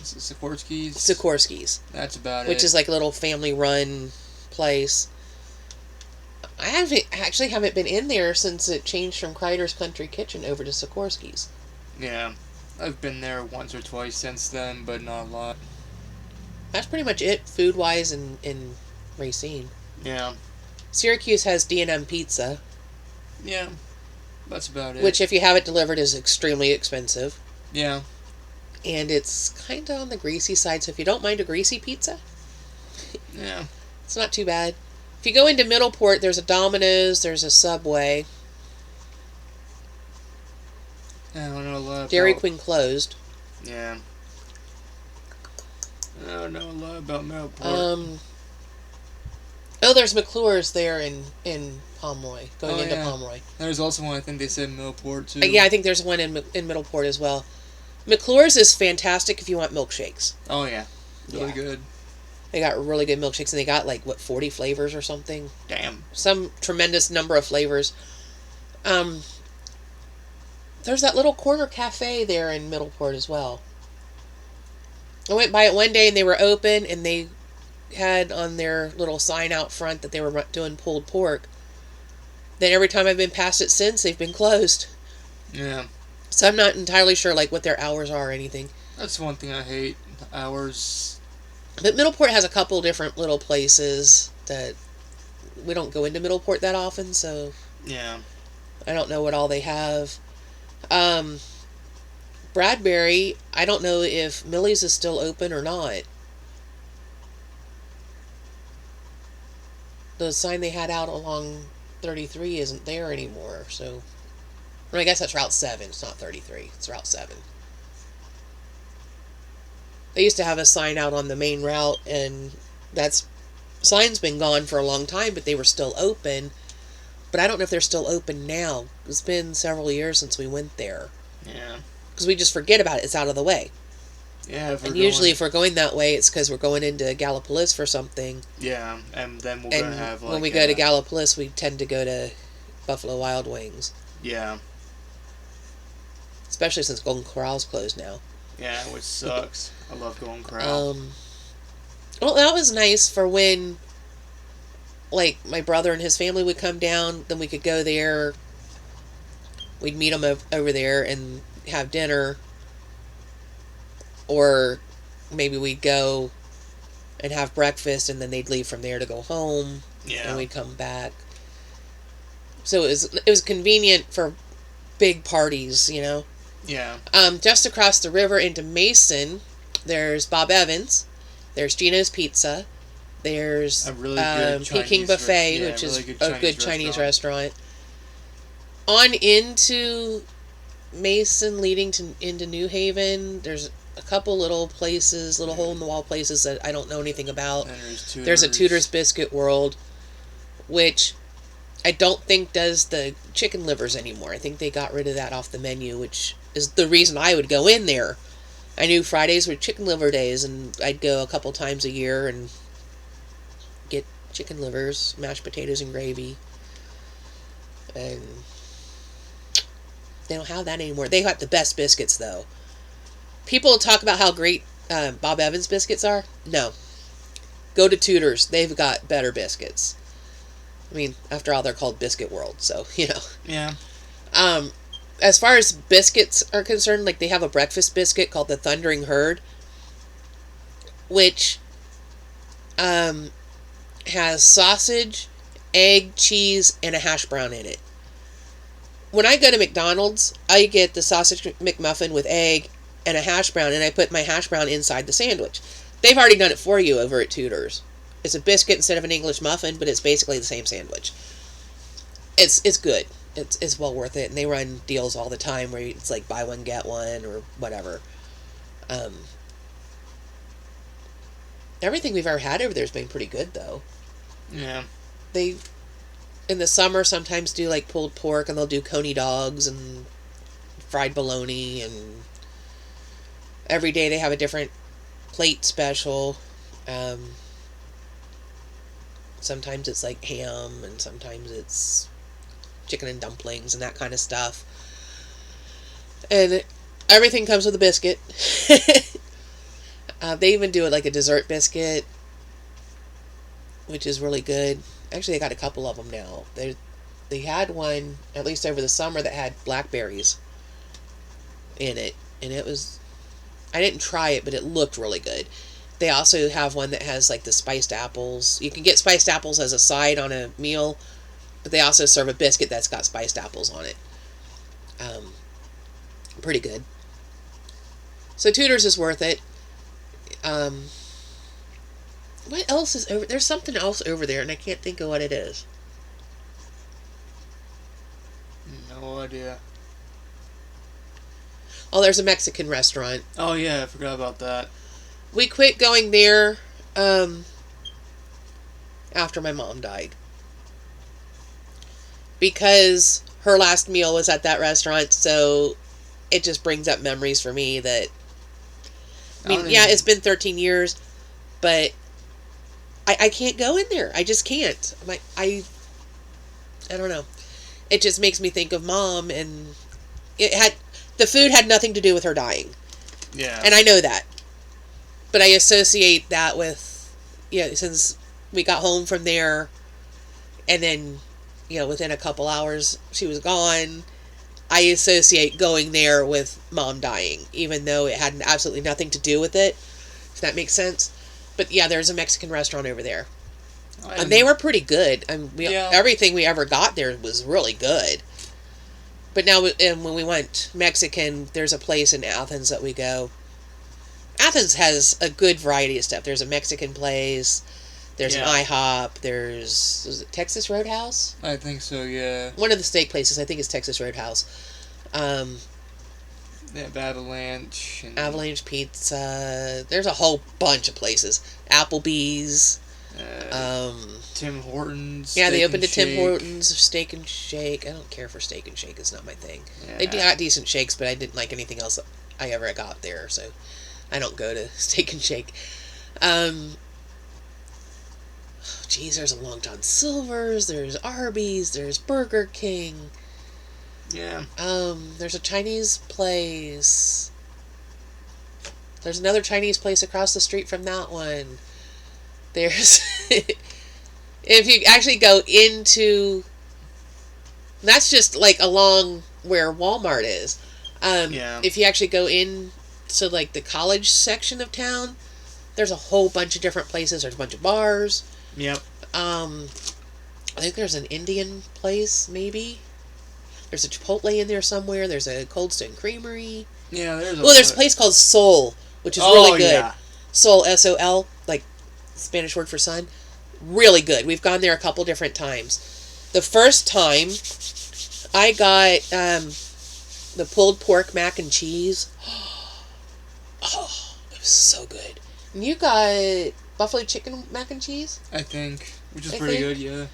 Speaker 1: Sikorsky's.
Speaker 2: That's about it.
Speaker 1: Which is like a little family-run place. I haven't been in there since it changed from Kreider's Country Kitchen over to Sikorsky's.
Speaker 2: Yeah. I've been there once or twice since then, but not a lot.
Speaker 1: That's pretty much it, food-wise, in Racine.
Speaker 2: Yeah.
Speaker 1: Syracuse has D&M Pizza.
Speaker 2: Yeah. That's about it.
Speaker 1: Which, if you have it delivered, is extremely expensive.
Speaker 2: Yeah.
Speaker 1: And it's kind of on the greasy side, so if you don't mind a greasy pizza...
Speaker 2: Yeah.
Speaker 1: It's not too bad. If you go into Middleport, there's a Domino's, there's a Subway.
Speaker 2: I don't know a lot about...
Speaker 1: Dairy Queen closed.
Speaker 2: Yeah. I don't know a lot about Middleport.
Speaker 1: Oh, there's McClure's there in Pomeroy, going into Pomeroy.
Speaker 2: There's also one, I think they said Middleport, too.
Speaker 1: Yeah, I think there's one in Middleport as well. McClure's is fantastic if you want milkshakes.
Speaker 2: Oh, yeah. Really good.
Speaker 1: They got really good milkshakes, and they got, 40 flavors or something?
Speaker 2: Damn.
Speaker 1: Some tremendous number of flavors. There's that little corner cafe there in Middleport as well. I went by it one day, and they were open, and they had on their little sign out front that they were doing pulled pork. Then every time I've been past it since, they've been closed.
Speaker 2: Yeah.
Speaker 1: So I'm not entirely sure, what their hours are or anything.
Speaker 2: That's one thing I hate, hours.
Speaker 1: But Middleport has a couple different little places that we don't go into Middleport that often, so...
Speaker 2: Yeah.
Speaker 1: I don't know what all they have. Bradbury, I don't know if Millie's is still open or not. The sign they had out along 33 isn't there anymore, so... Well, I guess that's Route 7. It's not 33. It's Route 7. They used to have a sign out on the main route, and that sign's been gone for a long time, but they were still open. But I don't know if they're still open now. It's been several years since we went there.
Speaker 2: Yeah.
Speaker 1: Because we just forget about it. It's out of the way.
Speaker 2: Yeah,
Speaker 1: and usually if we're going that way, it's because we're going into Gallipolis for something.
Speaker 2: Yeah, and then we're going to have,
Speaker 1: when we go to Gallipolis, we tend to go to Buffalo Wild Wings.
Speaker 2: Yeah.
Speaker 1: Especially since Golden Corral's closed now.
Speaker 2: Yeah, which sucks. I love Golden Corral.
Speaker 1: Well, that was nice for when, my brother and his family would come down, then we could go there. We'd meet them over there and have dinner. Or maybe we'd go and have breakfast, and then they'd leave from there to go home.
Speaker 2: Yeah.
Speaker 1: And we'd come back. So it was convenient for big parties,
Speaker 2: Yeah.
Speaker 1: Just across the river into Mason, there's Bob Evans. There's Gino's Pizza. There's
Speaker 2: a really good
Speaker 1: Peking Buffet, which is a good Chinese restaurant. On into Mason, leading into New Haven, there's a couple little places, little hole-in-the-wall places that I don't know anything about. There's a Tudor's Biscuit World, which I don't think does the chicken livers anymore. I think they got rid of that off the menu, which is the reason I would go in there. I knew Fridays were chicken liver days, and I'd go a couple times a year and get chicken livers, mashed potatoes and gravy. And they don't have that anymore. They got the best biscuits, though. People talk about how great Bob Evans biscuits are. No. Go to Tudor's. They've got better biscuits. I mean, after all, they're called Biscuit World, so,
Speaker 2: Yeah.
Speaker 1: As far as biscuits are concerned, they have a breakfast biscuit called the Thundering Herd, which has sausage, egg, cheese, and a hash brown in it. When I go to McDonald's, I get the sausage McMuffin with egg and a hash brown, and I put my hash brown inside the sandwich. They've already done it for you over at Tudor's. It's a biscuit instead of an English muffin, but it's basically the same sandwich. It's good. It's well worth it, and they run deals all the time where it's buy one get one or whatever. Everything we've ever had over there has been pretty good, though.
Speaker 2: Yeah.
Speaker 1: They, in the summer, sometimes do pulled pork, and they'll do coney dogs and fried bologna, and every day they have a different plate special. Sometimes it's ham, and sometimes it's chicken and dumplings and that kind of stuff. And everything comes with a biscuit. They even do it a dessert biscuit, which is really good. Actually, they got a couple of them now. They had one, at least over the summer, that had blackberries in it. And it was... I didn't try it, but it looked really good. They also have one that has the spiced apples. You can get spiced apples as a side on a meal, but they also serve a biscuit that's got spiced apples on it. Pretty good. So Tudor's is worth it. What else is over? There's something else over there, and I can't think of what it is.
Speaker 2: No idea.
Speaker 1: Oh, there's a Mexican restaurant.
Speaker 2: Oh yeah, I forgot about that.
Speaker 1: We quit going there after my mom died. Because her last meal was at that restaurant, so it just brings up memories for me that... I mean, yeah, it's been 13 years, but I can't go in there. I just can't. I don't know. It just makes me think of Mom, and the food had nothing to do with her dying.
Speaker 2: Yeah.
Speaker 1: And I know that. But I associate that with, since we got home from there, and then, within a couple hours she was gone, I associate going there with Mom dying, even though it had absolutely nothing to do with it, if that makes sense. But yeah, there's a Mexican restaurant over there. And they were pretty good. Everything we ever got there was really good. But now, when we went Mexican, there's a place in Athens that we go. Athens has a good variety of stuff. There's a Mexican place. There's an IHOP. Was it Texas Roadhouse?
Speaker 2: I think so, yeah.
Speaker 1: One of the steak places, I think, is Texas Roadhouse.
Speaker 2: They have Avalanche.
Speaker 1: Avalanche Pizza. There's a whole bunch of places. Applebee's.
Speaker 2: Tim Hortons.
Speaker 1: Yeah, they opened a Tim Hortons, Steak and Shake. I don't care for Steak and Shake. It's not my thing. Yeah. They got decent shakes, but I didn't like anything else I ever got there, so I don't go to Steak and Shake. There's a Long John Silver's, there's Arby's, there's Burger King.
Speaker 2: Yeah.
Speaker 1: There's a Chinese place. There's another Chinese place across the street from that one. There's... if you actually go into... That's just like along where Walmart is. If you actually go in to like the college section of town, there's a whole bunch of different places. There's a bunch of bars.
Speaker 2: Yep.
Speaker 1: I think there's an Indian place, maybe. There's a Chipotle in there somewhere. There's a Cold Stone Creamery.
Speaker 2: Yeah,
Speaker 1: there's a place called Sol, which is really good.
Speaker 2: Yeah.
Speaker 1: Sol, S-O-L, like Spanish word for sun. Really good. We've gone there a couple different times. The first time, I got the pulled pork mac and cheese. Oh, it was so good. And you got buffalo chicken mac and cheese?
Speaker 2: I think. Which is pretty good, yeah.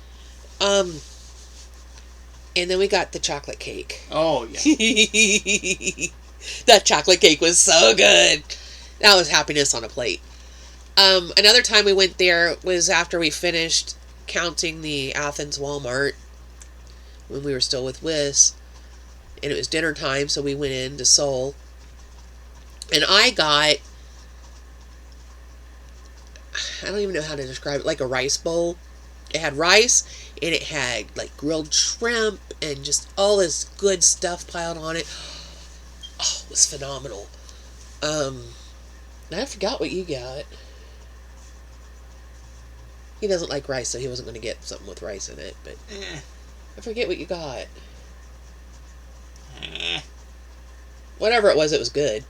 Speaker 1: And then we got the chocolate cake.
Speaker 2: Oh, yeah.
Speaker 1: That chocolate cake was so good. That was happiness on a plate. Another time we went there was after we finished counting the Athens Walmart when we were still with Wiss. And it was dinner time, so we went into Seoul. And I got... I don't even know how to describe it. Like a rice bowl. It had rice, and it had like grilled shrimp and just all this good stuff piled on it. Oh, it was phenomenal. I forgot what you got. He doesn't like rice, so he wasn't going to get something with rice in it, but I forget what you got. Whatever it was good.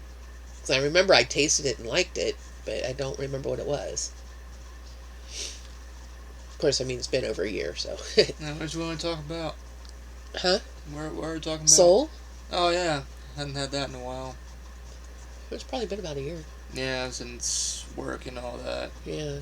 Speaker 1: Because I remember I tasted it and liked it, but I don't remember what it was. Of course, I mean, it's been over a year, so.
Speaker 2: Now, what do you want to talk about?
Speaker 1: Huh?
Speaker 2: Where are we talking about?
Speaker 1: Seoul?
Speaker 2: Oh, yeah. Hadn't had that in a while.
Speaker 1: It's probably been about a year.
Speaker 2: Yeah, since work and all that.
Speaker 1: Yeah.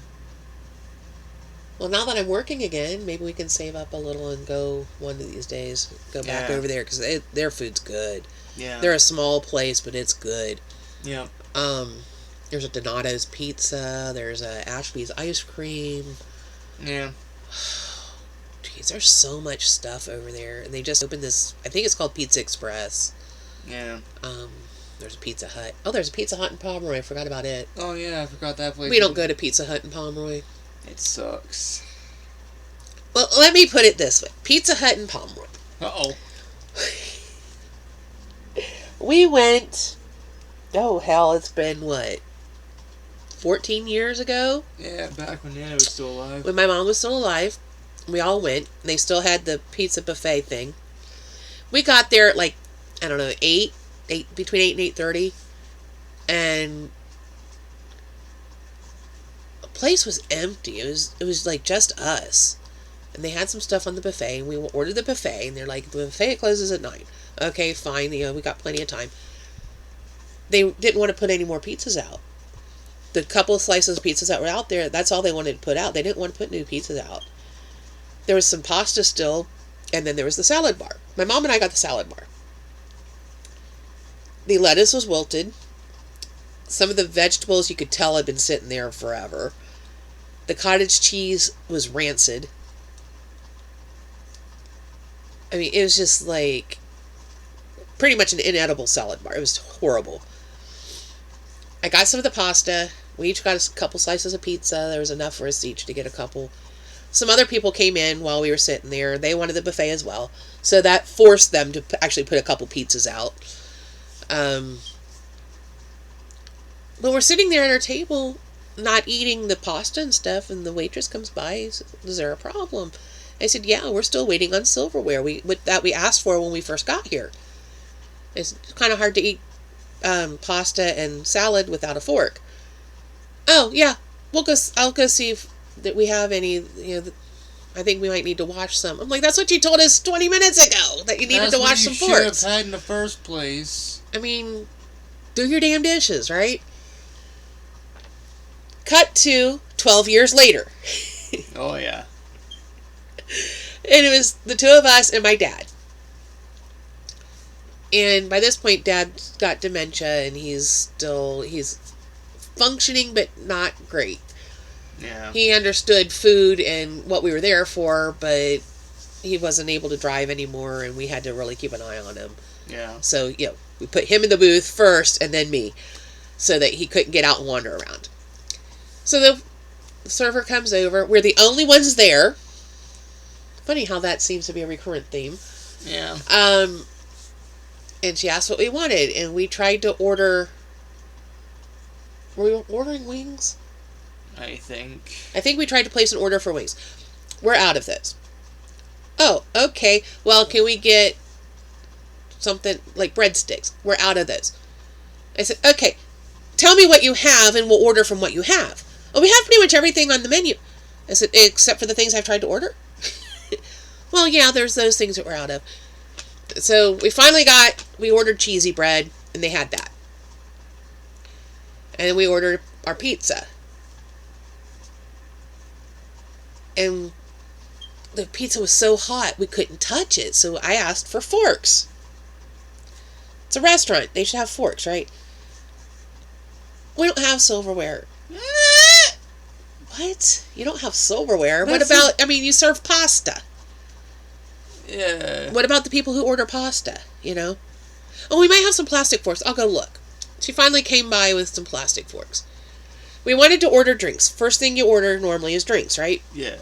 Speaker 1: Well, now that I'm working again, maybe we can save up a little and go one of these days. Go back over there, because their food's good.
Speaker 2: Yeah.
Speaker 1: They're a small place, but it's good.
Speaker 2: Yeah.
Speaker 1: There's a Donato's Pizza. There's a Ashby's Ice Cream.
Speaker 2: Yeah.
Speaker 1: Jeez, there's so much stuff over there. And they just opened this, I think it's called Pizza Express.
Speaker 2: Yeah.
Speaker 1: There's a Pizza Hut. Oh, there's a Pizza Hut in Pomeroy. I forgot about it.
Speaker 2: Oh, yeah, I forgot that place.
Speaker 1: We don't go to Pizza Hut in Pomeroy.
Speaker 2: It sucks.
Speaker 1: Well, let me put it this way. Pizza Hut in Pomeroy.
Speaker 2: Uh-oh.
Speaker 1: We went, oh, hell, it's been, what, 14 years ago?
Speaker 2: Yeah, back when Nana was still alive.
Speaker 1: When my mom was still alive, we all went. And they still had the pizza buffet thing. We got there at, like, I don't know, between 8 and 8:30. And place was empty. It was like just us. And they had some stuff on the buffet, and we ordered the buffet, and they're like, the buffet closes at 9. Okay, fine, we got plenty of time. They didn't want to put any more pizzas out. The couple of slices of pizzas that were out there, that's all they wanted to put out. They didn't want to put new pizzas out. There was some pasta still, and then there was the salad bar. My mom and I got the salad bar. The lettuce was wilted. Some of the vegetables you could tell had been sitting there forever. The cottage cheese was rancid. I mean, it was just like pretty much an inedible salad bar. It was horrible. I got some of the pasta. We each got a couple slices of pizza. There was enough for us each to get a couple. Some other people came in while we were sitting there. They wanted the buffet as well. So that forced them to actually put a couple pizzas out. But we're sitting there at our table, not eating the pasta and stuff, and the waitress comes by. Says, "Is there a problem?" I said, "Yeah, we're still waiting on silverware that we asked for when we first got here. It's kind of hard to eat pasta and salad without a fork." "Oh yeah, I'll go see if that we have any. I think we might need to wash some." I'm like, "That's what you told us 20 minutes ago, that you needed to wash some forks."
Speaker 2: That's what you should have had in the first place.
Speaker 1: I mean, do your damn dishes, right? Cut to 12 years later.
Speaker 2: Oh yeah.
Speaker 1: And it was the two of us and my dad. And by this point, Dad's got dementia, and he's functioning, but not great.
Speaker 2: Yeah.
Speaker 1: He understood food and what we were there for, but he wasn't able to drive anymore, and we had to really keep an eye on him.
Speaker 2: Yeah.
Speaker 1: So, we put him in the booth first, and then me, so that he couldn't get out and wander around. So the server comes over. We're the only ones there. Funny how that seems to be a recurrent theme.
Speaker 2: Yeah.
Speaker 1: And she asked what we wanted, and we tried to order. Were we ordering wings?
Speaker 2: I think
Speaker 1: we tried to place an order for wings. We're out of those. Oh, okay. Well, can we get something like breadsticks? We're out of those. I said, "Okay, tell me what you have, and we'll order from what you have." "Oh, we have pretty much everything on the menu." I said, "Except for the things I've tried to order?" "Well, yeah, there's those things that we're out of." So we ordered cheesy bread, and they had that. And then we ordered our pizza. And the pizza was so hot, we couldn't touch it. So I asked for forks. It's a restaurant. They should have forks, right? "We don't have silverware." What? You don't have silverware? What about, you serve pasta.
Speaker 2: Yeah.
Speaker 1: What about the people who order pasta, "Oh, we might have some plastic forks. I'll go look." She finally came by with some plastic forks. We wanted to order drinks. First thing you order normally is drinks, right?
Speaker 2: Yeah.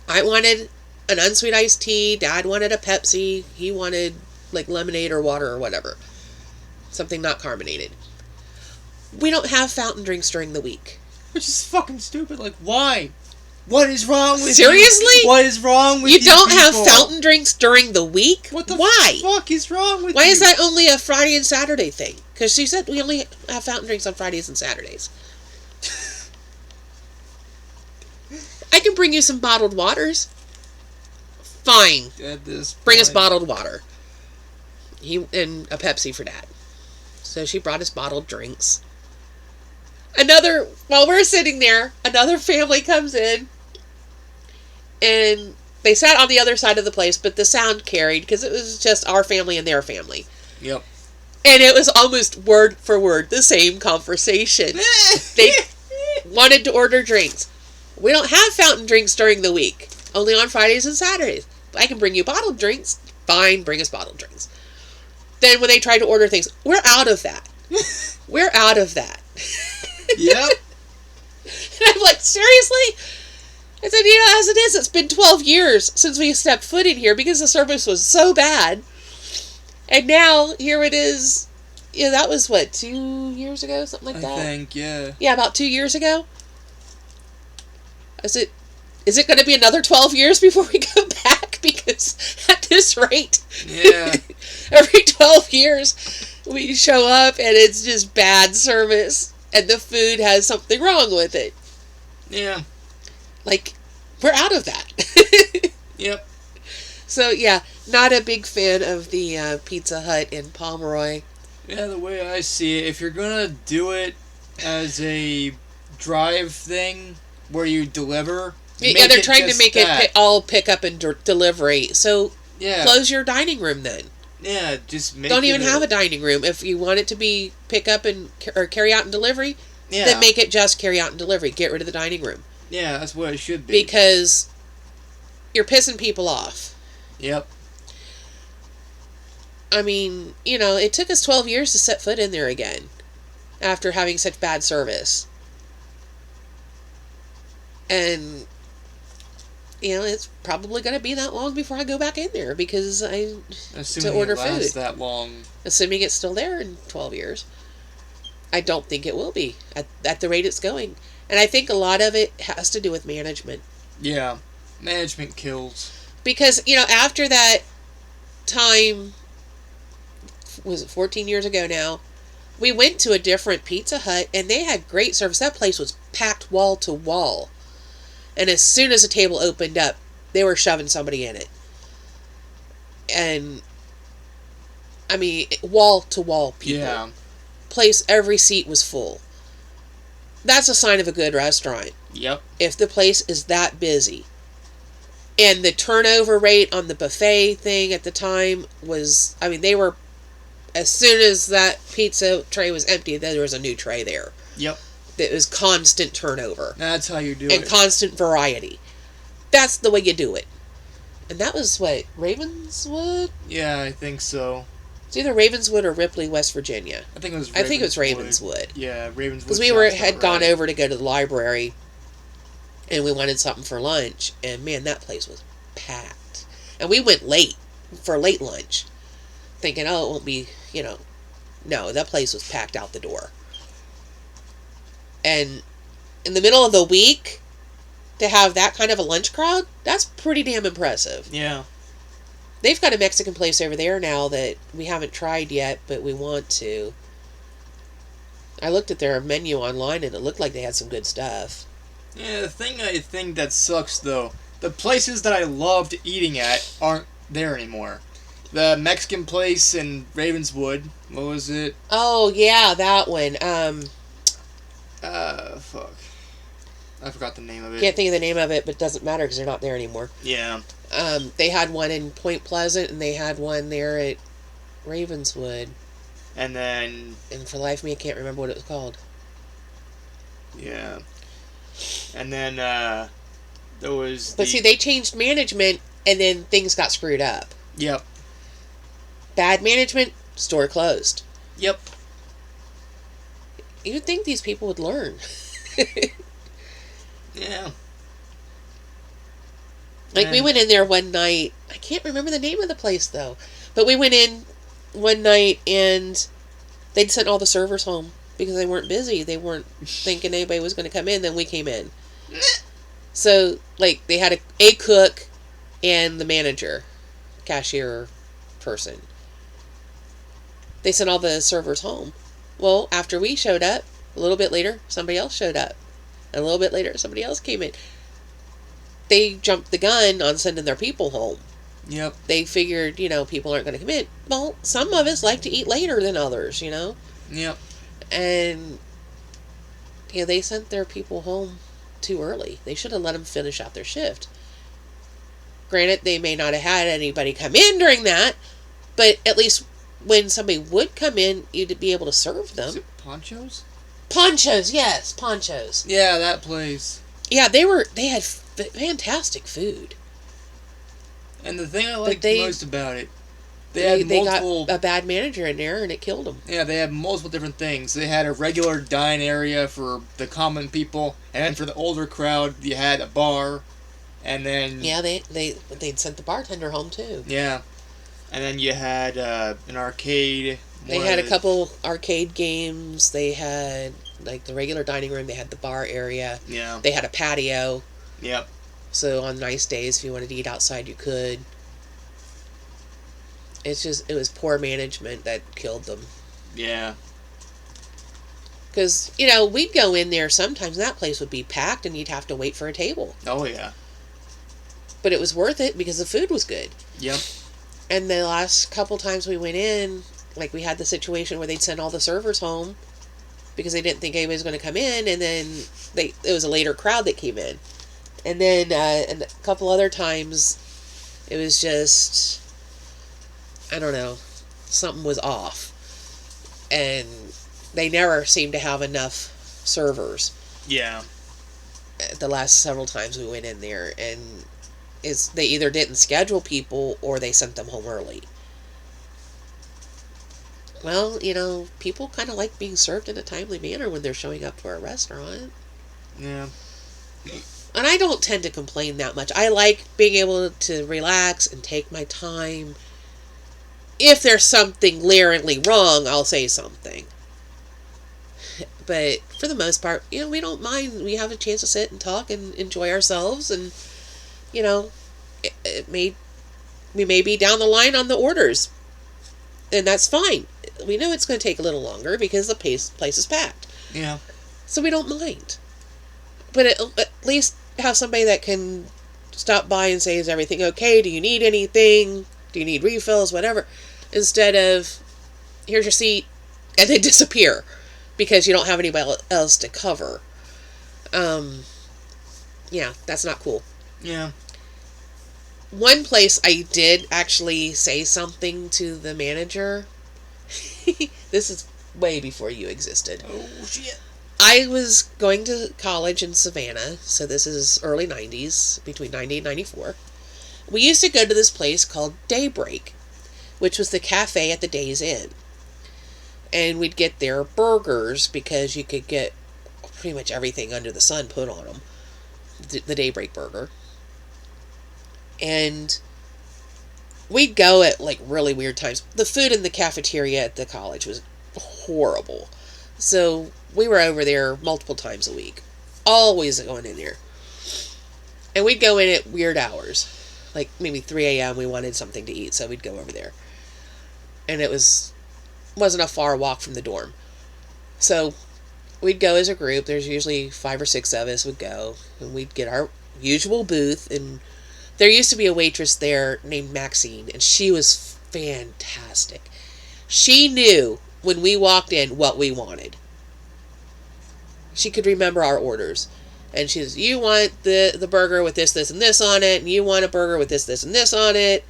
Speaker 1: I wanted an unsweet iced tea. Dad wanted a Pepsi. He wanted, lemonade or water or whatever. Something not carbonated. We don't have fountain drinks during the week.
Speaker 2: Which is fucking stupid. Why? What is wrong with
Speaker 1: Seriously?
Speaker 2: you? What is wrong with you?
Speaker 1: You don't have fountain drinks during the week?
Speaker 2: Why? Fuck is wrong with you?
Speaker 1: Why is that only a Friday and Saturday thing? Because she said we only have fountain drinks on Fridays and Saturdays. I can bring you some bottled waters. Fine. Bring us bottled water. And a Pepsi for Dad. So she brought us bottled drinks. While we're sitting there, another family comes in, and they sat on the other side of the place, but the sound carried because it was just our family and their family.
Speaker 2: Yep.
Speaker 1: And it was almost word for word the same conversation. They wanted to order drinks. "We don't have fountain drinks during the week, only on Fridays and Saturdays. I can bring you bottled drinks." Fine, bring us bottled drinks. Then when they tried to order things, "We're out of that. We're out of that."
Speaker 2: Yep.
Speaker 1: And I'm like, "Seriously?" I said, "As it is, it's been 12 years since we stepped foot in here because the service was so bad. And now, here it is." That was, 2 years ago? Something like that?
Speaker 2: I think, yeah.
Speaker 1: Yeah, about 2 years ago. Is it going to be another 12 years before we go back? Because at this rate,
Speaker 2: yeah,
Speaker 1: every 12 years we show up and it's just bad service and the food has something wrong with it.
Speaker 2: Yeah.
Speaker 1: Like, we're out of that.
Speaker 2: Yep.
Speaker 1: So, yeah, not a big fan of the Pizza Hut in Pomeroy.
Speaker 2: Yeah, the way I see it, if you're gonna do it as a drive thing where you deliver,
Speaker 1: Yeah, they're trying to make
Speaker 2: that.
Speaker 1: it all pick up and delivery. So,
Speaker 2: Yeah.
Speaker 1: close your dining room then.
Speaker 2: Yeah, just make
Speaker 1: Don't
Speaker 2: it
Speaker 1: even have a dining room. If you want it to be pick up and or carry out and delivery, then make it just carry out and delivery. Get rid of the dining room.
Speaker 2: Yeah, that's what it should be.
Speaker 1: Because you're pissing people off.
Speaker 2: Yep.
Speaker 1: I mean, it took us 12 years to set foot in there again after having such bad service. And, it's probably going to be that long before I go back in there because to order food.
Speaker 2: That long.
Speaker 1: Assuming it's still there in 12 years. I don't think it will be at the rate it's going. And I think a lot of it has to do with management.
Speaker 2: Yeah. Management kills.
Speaker 1: Because, after that time, was it 14 years ago now, we went to a different Pizza Hut and they had great service. That place was packed wall to wall. And as soon as the table opened up, they were shoving somebody in it. And, I mean, wall to wall people.
Speaker 2: Yeah.
Speaker 1: Place, every seat was full. That's a sign of a good restaurant.
Speaker 2: Yep.
Speaker 1: If the place is that busy. And the turnover rate on the buffet thing at the time was, I mean, they were, as soon as that pizza tray was empty, there was a new tray there.
Speaker 2: Yep.
Speaker 1: It was constant turnover.
Speaker 2: That's how you do it.
Speaker 1: And constant variety. That's the way you do it. And that was, what, Ravenswood?
Speaker 2: Yeah, I think so.
Speaker 1: It's either Ravenswood or Ripley, West Virginia.
Speaker 2: I think it was
Speaker 1: Ravenswood.
Speaker 2: Yeah, Ravenswood.
Speaker 1: Because we had gone over to go to the library, and we wanted something for lunch, and man, that place was packed. And we went late for late lunch, thinking, oh, it won't be, no, that place was packed out the door. And in the middle of the week, to have that kind of a lunch crowd, that's pretty damn impressive.
Speaker 2: Yeah.
Speaker 1: They've got a Mexican place over there now that we haven't tried yet, but we want to. I looked at their menu online, and it looked like they had some good stuff.
Speaker 2: Yeah, the thing I think that sucks, though, the places that I loved eating at aren't there anymore. The Mexican place in Ravenswood, what was it?
Speaker 1: Oh, yeah, that one.
Speaker 2: Fuck. I forgot the name of it.
Speaker 1: Can't think of the name of it, but it doesn't matter because they're not there anymore.
Speaker 2: Yeah.
Speaker 1: They had one in Point Pleasant, and they had one there at Ravenswood.
Speaker 2: And then...
Speaker 1: And for the life of me, I can't remember what it was called.
Speaker 2: Yeah. And then, there was
Speaker 1: But see, they changed management, and then things got screwed up.
Speaker 2: Yep.
Speaker 1: Bad management, store closed.
Speaker 2: Yep.
Speaker 1: You'd think these people would learn.
Speaker 2: Yeah.
Speaker 1: Like, we went in there one night. I can't remember the name of the place, though. But we went in one night, and they'd sent all the servers home because they weren't busy. They weren't thinking anybody was going to come in. Then we came in. So, like, they had a cook and the manager, cashier person. They sent all the servers home. Well, after we showed up, a little bit later, somebody else showed up. And a little bit later, somebody else came in. They jumped the gun on sending their people home.
Speaker 2: Yep.
Speaker 1: They figured, people aren't going to come in. Well, some of us like to eat later than others,
Speaker 2: Yep.
Speaker 1: And, they sent their people home too early. They should have let them finish out their shift. Granted, they may not have had anybody come in during that, but at least when somebody would come in, you'd be able to serve them.
Speaker 2: Is it Ponchos?
Speaker 1: Ponchos, yes, Ponchos.
Speaker 2: Yeah, that place.
Speaker 1: Yeah, they had fantastic food.
Speaker 2: And the thing I liked most about it, they
Speaker 1: got a bad manager in there, and it killed them.
Speaker 2: Yeah, they had multiple different things. They had a regular dine area for the common people, and then for the older crowd, you had a bar, and then...
Speaker 1: Yeah, they'd sent the bartender home, too.
Speaker 2: Yeah. And then you had an arcade.
Speaker 1: They had a couple arcade games. They had, like, the regular dining room. They had the bar area.
Speaker 2: Yeah.
Speaker 1: They had a patio.
Speaker 2: Yep.
Speaker 1: So on nice days, if you wanted to eat outside, you could. It was poor management that killed them.
Speaker 2: Yeah.
Speaker 1: Because, you know, we'd go in there sometimes and that place would be packed and you'd have to wait for a table.
Speaker 2: Oh, yeah.
Speaker 1: But it was worth it because the food was good.
Speaker 2: Yep.
Speaker 1: And the last couple times we went in, like, we had the situation where they'd send all the servers home because they didn't think anybody was going to come in, and then it was a later crowd that came in. And then and a couple other times, it was just, I don't know, something was off. And they never seemed to have enough servers.
Speaker 2: Yeah.
Speaker 1: The last several times we went in there, and they either didn't schedule people or they sent them home early. Well, you know, people kind of like being served in a timely manner when they're showing up to our restaurant.
Speaker 2: Yeah.
Speaker 1: And I don't tend to complain that much. I like being able to relax and take my time. If there's something glaringly wrong, I'll say something. But for the most part, you know, we don't mind. We have a chance to sit and talk and enjoy ourselves. And, you know, we may be down the line on the orders. And that's fine. We know it's going to take a little longer because the place is packed.
Speaker 2: Yeah.
Speaker 1: So we don't mind. But at least have somebody that can stop by and say, is everything okay? Do you need anything? Do you need refills? Whatever. Instead of, here's your seat, and then disappear because you don't have anybody else to cover. Yeah, that's not cool.
Speaker 2: Yeah.
Speaker 1: One place I did actually say something to the manager. This is way before you existed.
Speaker 2: Oh, shit.
Speaker 1: I was going to college in Savannah, so this is early 90s, between 90 and 94. We used to go to this place called Daybreak, which was the cafe at the Days Inn. And we'd get their burgers because you could get pretty much everything under the sun put on them. The Daybreak burger. And we'd go at like really weird times. The food in the cafeteria at the college was horrible. So we were over there multiple times a week. Always going in there. And we'd go in at weird hours. Like maybe 3 a.m. we wanted something to eat, so we'd go over there. And it wasn't a far walk from the dorm. So we'd go as a group. There's usually 5 or 6 of us would go. And we'd get our usual booth. And there used to be a waitress there named Maxine. And she was fantastic. She knew when we walked in what we wanted. She could remember our orders. And she says, you want the burger with this, this, and this on it. And you want a burger with this, this, and this on it.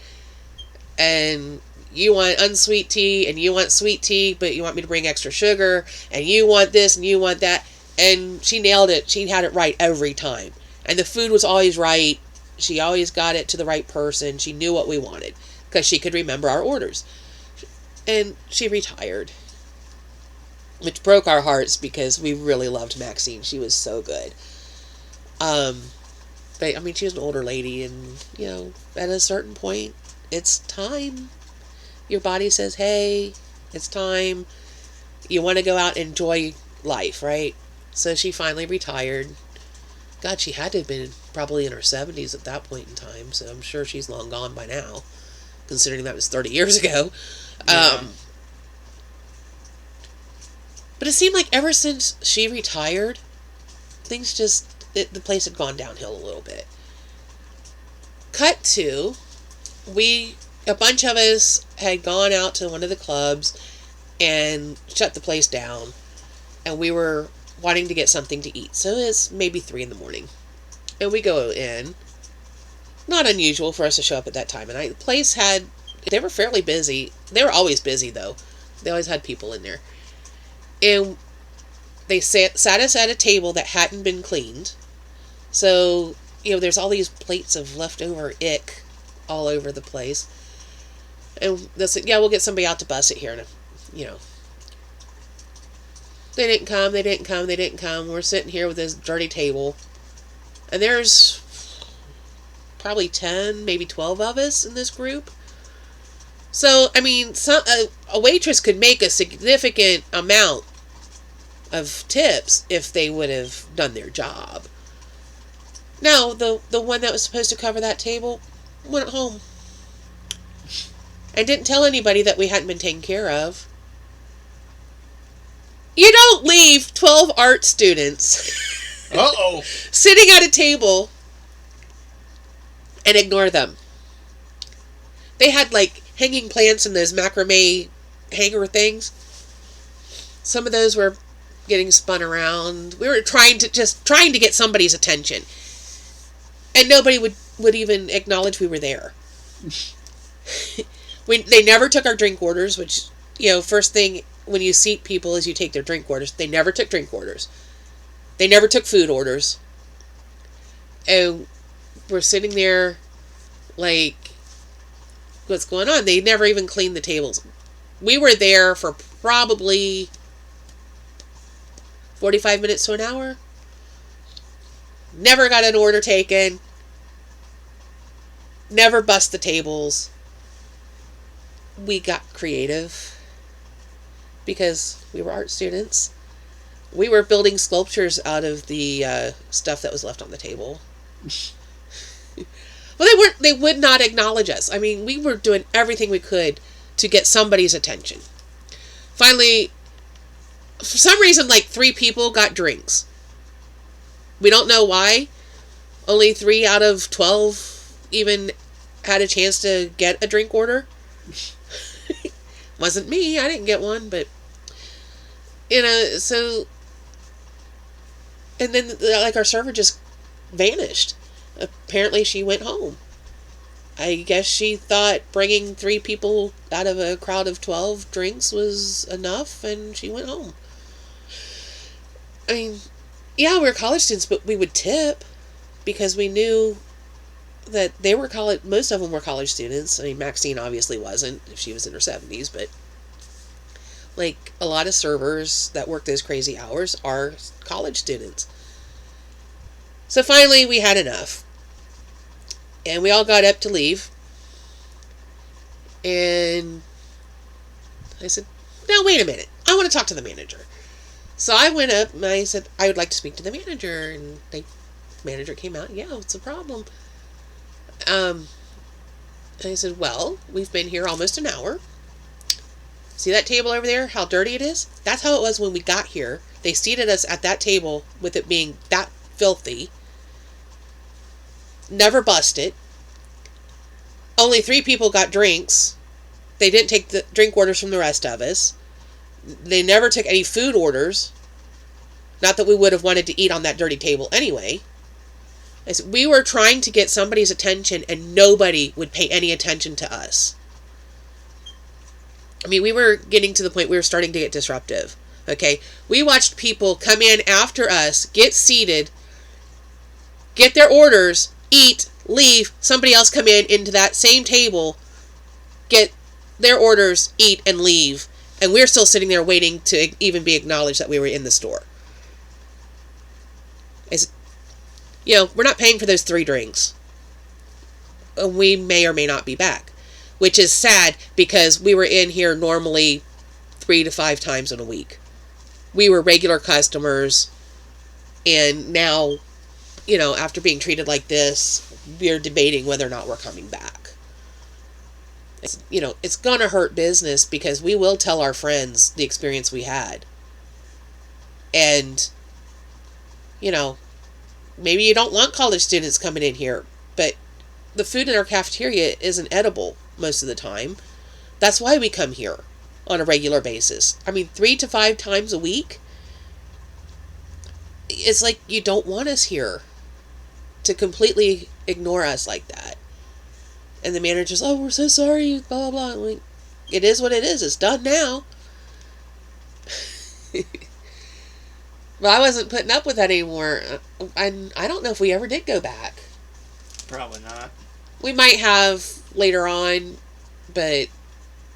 Speaker 1: And you want unsweet tea. And you want sweet tea, but you want me to bring extra sugar. And you want this, and you want that. And she nailed it. She had it right every time. And the food was always right. She always got it to the right person. She knew what we wanted. Because she could remember our orders. And she retired. Which broke our hearts because we really loved Maxine. She was so good. But, I mean, she was an older lady, and, you know, at a certain point, it's time. Your body says, hey, it's time. You want to go out and enjoy life, right? So she finally retired. God, she had to have been probably in her 70s at that point in time, so I'm sure she's long gone by now, considering that was 30 years ago.
Speaker 2: Yeah.
Speaker 1: But it seemed like ever since she retired, things just, the place had gone downhill a little bit. Cut to, a bunch of us had gone out to one of the clubs and shut the place down, and we were wanting to get something to eat. So it's maybe 3 a.m. And we go in. Not unusual for us to show up at that time. And the place they were fairly busy. They were always busy, though. They always had people in there. And they sat us at a table that hadn't been cleaned. So, you know, there's all these plates of leftover ick all over the place. And they said, yeah, we'll get somebody out to bus it here. And, you know, they didn't come. We're sitting here with this dirty table. And there's probably 10, maybe 12 of us in this group. So, I mean, a waitress could make a significant amount of tips if they would have done their job. No, the one that was supposed to cover that table went home. And didn't tell anybody that we hadn't been taken care of. You don't leave 12 art students
Speaker 2: Uh-oh.
Speaker 1: sitting at a table and ignore them. They had like hanging plants in those macrame hanger things. Some of those were getting spun around. We were trying to get somebody's attention. And nobody would even acknowledge we were there. They never took our drink orders, which, first thing when you seat people is you take their drink orders. They never took drink orders. They never took food orders. And we're sitting there like, what's going on? They never even cleaned the tables. We were there for probably 45 minutes to an hour. Never got an order taken. Never bust the tables. We got creative because we were art students. We were building sculptures out of the stuff that was left on the table. Well, they would not acknowledge us. I mean, we were doing everything we could to get somebody's attention. Finally, for some reason, like 3 people got drinks. We don't know why. Only 3 out of 12 even had a chance to get a drink order. Wasn't me. I didn't get one, but so, and then like our server just vanished. Apparently she went home. I guess she thought bringing 3 people out of a crowd of 12 drinks was enough, and she went home. I mean, yeah, we were college students, but we would tip because we knew that they were most of them were college students. I mean, Maxine obviously wasn't, if she was in her 70s, but like a lot of servers that work those crazy hours are college students. So finally we had enough. And we all got up to leave. And I said, now wait a minute. I want to talk to the manager. So I went up and I said, I would like to speak to the manager. And the manager came out, yeah, what's the problem? And I said, well, we've been here almost an hour. See that table over there? How dirty it is? That's how it was when we got here. They seated us at that table with it being that filthy. Never busted. Only 3 people got drinks. They didn't take the drink orders from the rest of us. They never took any food orders. Not that we would have wanted to eat on that dirty table anyway. I said, we were trying to get somebody's attention and nobody would pay any attention to us. I mean, we were getting to the point we were starting to get disruptive. Okay? We watched people come in after us, get seated, get their orders, eat, leave, somebody else come into that same table, get their orders, eat, and leave. And we're still sitting there waiting to even be acknowledged that we were in the store. We're not paying for those 3 drinks. We may or may not be back. Which is sad because we were in here normally 3 to 5 times in a week. We were regular customers. And now, after being treated like this, we're debating whether or not we're coming back. It's going to hurt business because we will tell our friends the experience we had. And, maybe you don't want college students coming in here, but the food in our cafeteria isn't edible most of the time. That's why we come here on a regular basis. I mean, 3 to 5 times a week. It's like you don't want us here to completely ignore us like that. And the manager's, oh, we're so sorry, blah, blah, blah. Like, it is what it is. It's done now. But I wasn't putting up with that anymore. I don't know if we ever did go back.
Speaker 2: Probably not.
Speaker 1: We might have later on, but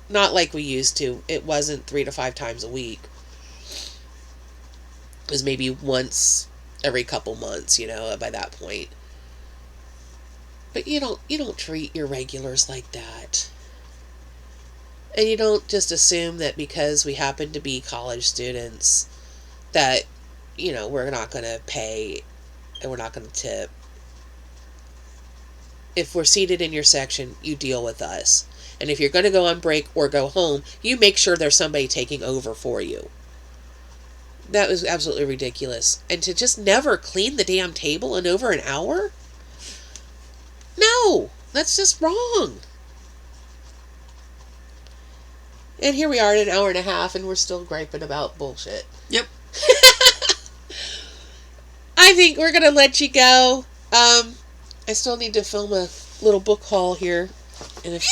Speaker 1: not like we used to. It wasn't 3 to 5 times a week. It was maybe once every couple months, by that point. But you don't treat your regulars like that. And you don't just assume that because we happen to be college students that, we're not going to pay and we're not going to tip. If we're seated in your section, you deal with us. And if you're going to go on break or go home, you make sure there's somebody taking over for you. That was absolutely ridiculous. And to just never clean the damn table in over an hour? No, that's just wrong. And here we are at an hour and a half, and we're still griping about bullshit.
Speaker 2: Yep.
Speaker 1: I think we're going to let you go. I still need to film a little book haul here. And if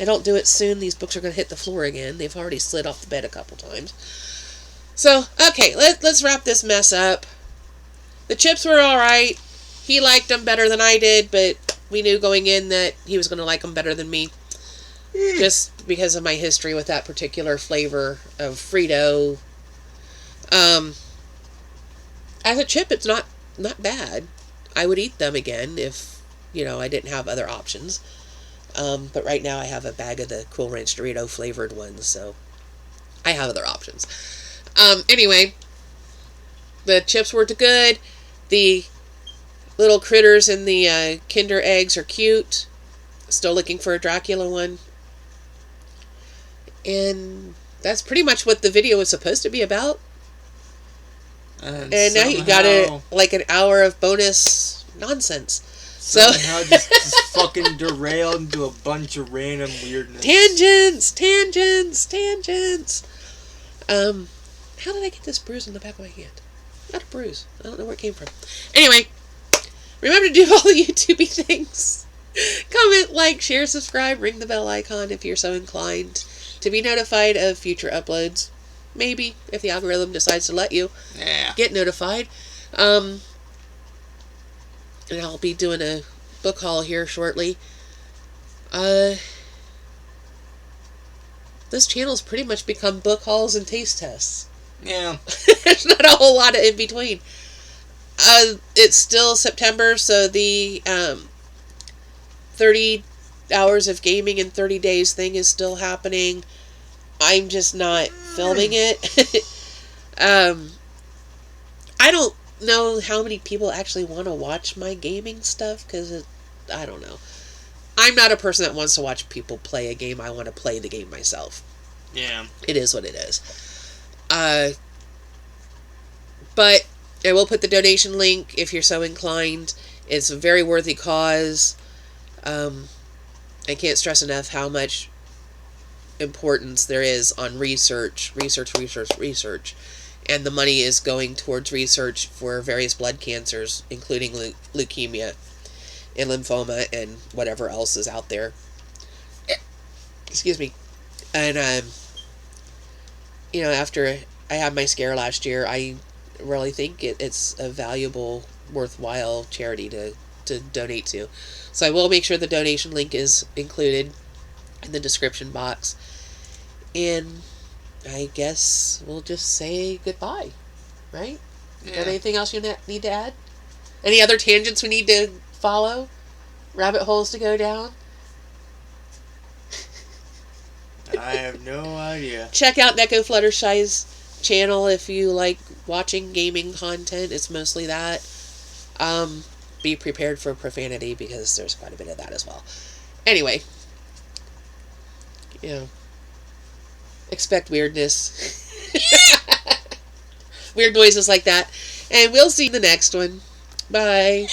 Speaker 1: I don't do it soon, these books are going to hit the floor again. They've already slid off the bed a couple times. So, okay, let's wrap this mess up. The chips were alright. He liked them better than I did, but we knew going in that he was going to like them better than me. Just because of my history with that particular flavor of Frito. As a chip, it's not bad. I would eat them again if, I didn't have other options. But right now I have a bag of the Cool Ranch Dorito flavored ones, so I have other options. Anyway, the chips were good. The little critters in the Kinder eggs are cute. Still looking for a Dracula one. And that's pretty much what the video was supposed to be about. And now you got like an hour of bonus nonsense.
Speaker 2: Somehow just fucking derailed into a bunch of random weirdness.
Speaker 1: Tangents. How did I get this bruise on the back of my hand? Not a bruise. I don't know where it came from. Anyway, remember to do all the YouTubey things. Comment, like, share, subscribe, ring the bell icon if you're so inclined to be notified of future uploads. Maybe, if the algorithm decides to let you get notified. And I'll be doing a book haul here shortly. This channel's pretty much become book hauls and taste tests.
Speaker 2: Yeah.
Speaker 1: There's not a whole lot in between. It's still September, so the 30 hours of gaming in 30 days thing is still happening. I'm just not filming it. I don't know how many people actually want to watch my gaming stuff, because I don't know. I'm not a person that wants to watch people play a game. I want to play the game myself.
Speaker 2: Yeah.
Speaker 1: It is what it is. But I will put the donation link if you're so inclined. It's a very worthy cause. I can't stress enough how much importance there is on research. And the money is going towards research for various blood cancers, including leukemia and lymphoma and whatever else is out there. Excuse me. And, after I had my scare last year, I really think it's a valuable, worthwhile charity to donate to. So I will make sure the donation link is included in the description box. And I guess we'll just say goodbye, right? Yeah. Got anything else you need to add? Any other tangents we need to follow? Rabbit holes to go down?
Speaker 2: I have no idea.
Speaker 1: Check out NekoFluttershy's channel if you like watching gaming content. It's mostly that. Be prepared for profanity, because there's quite a bit of that as well. Anyway. Expect weirdness. Weird noises like that. And we'll see you in the next one. Bye.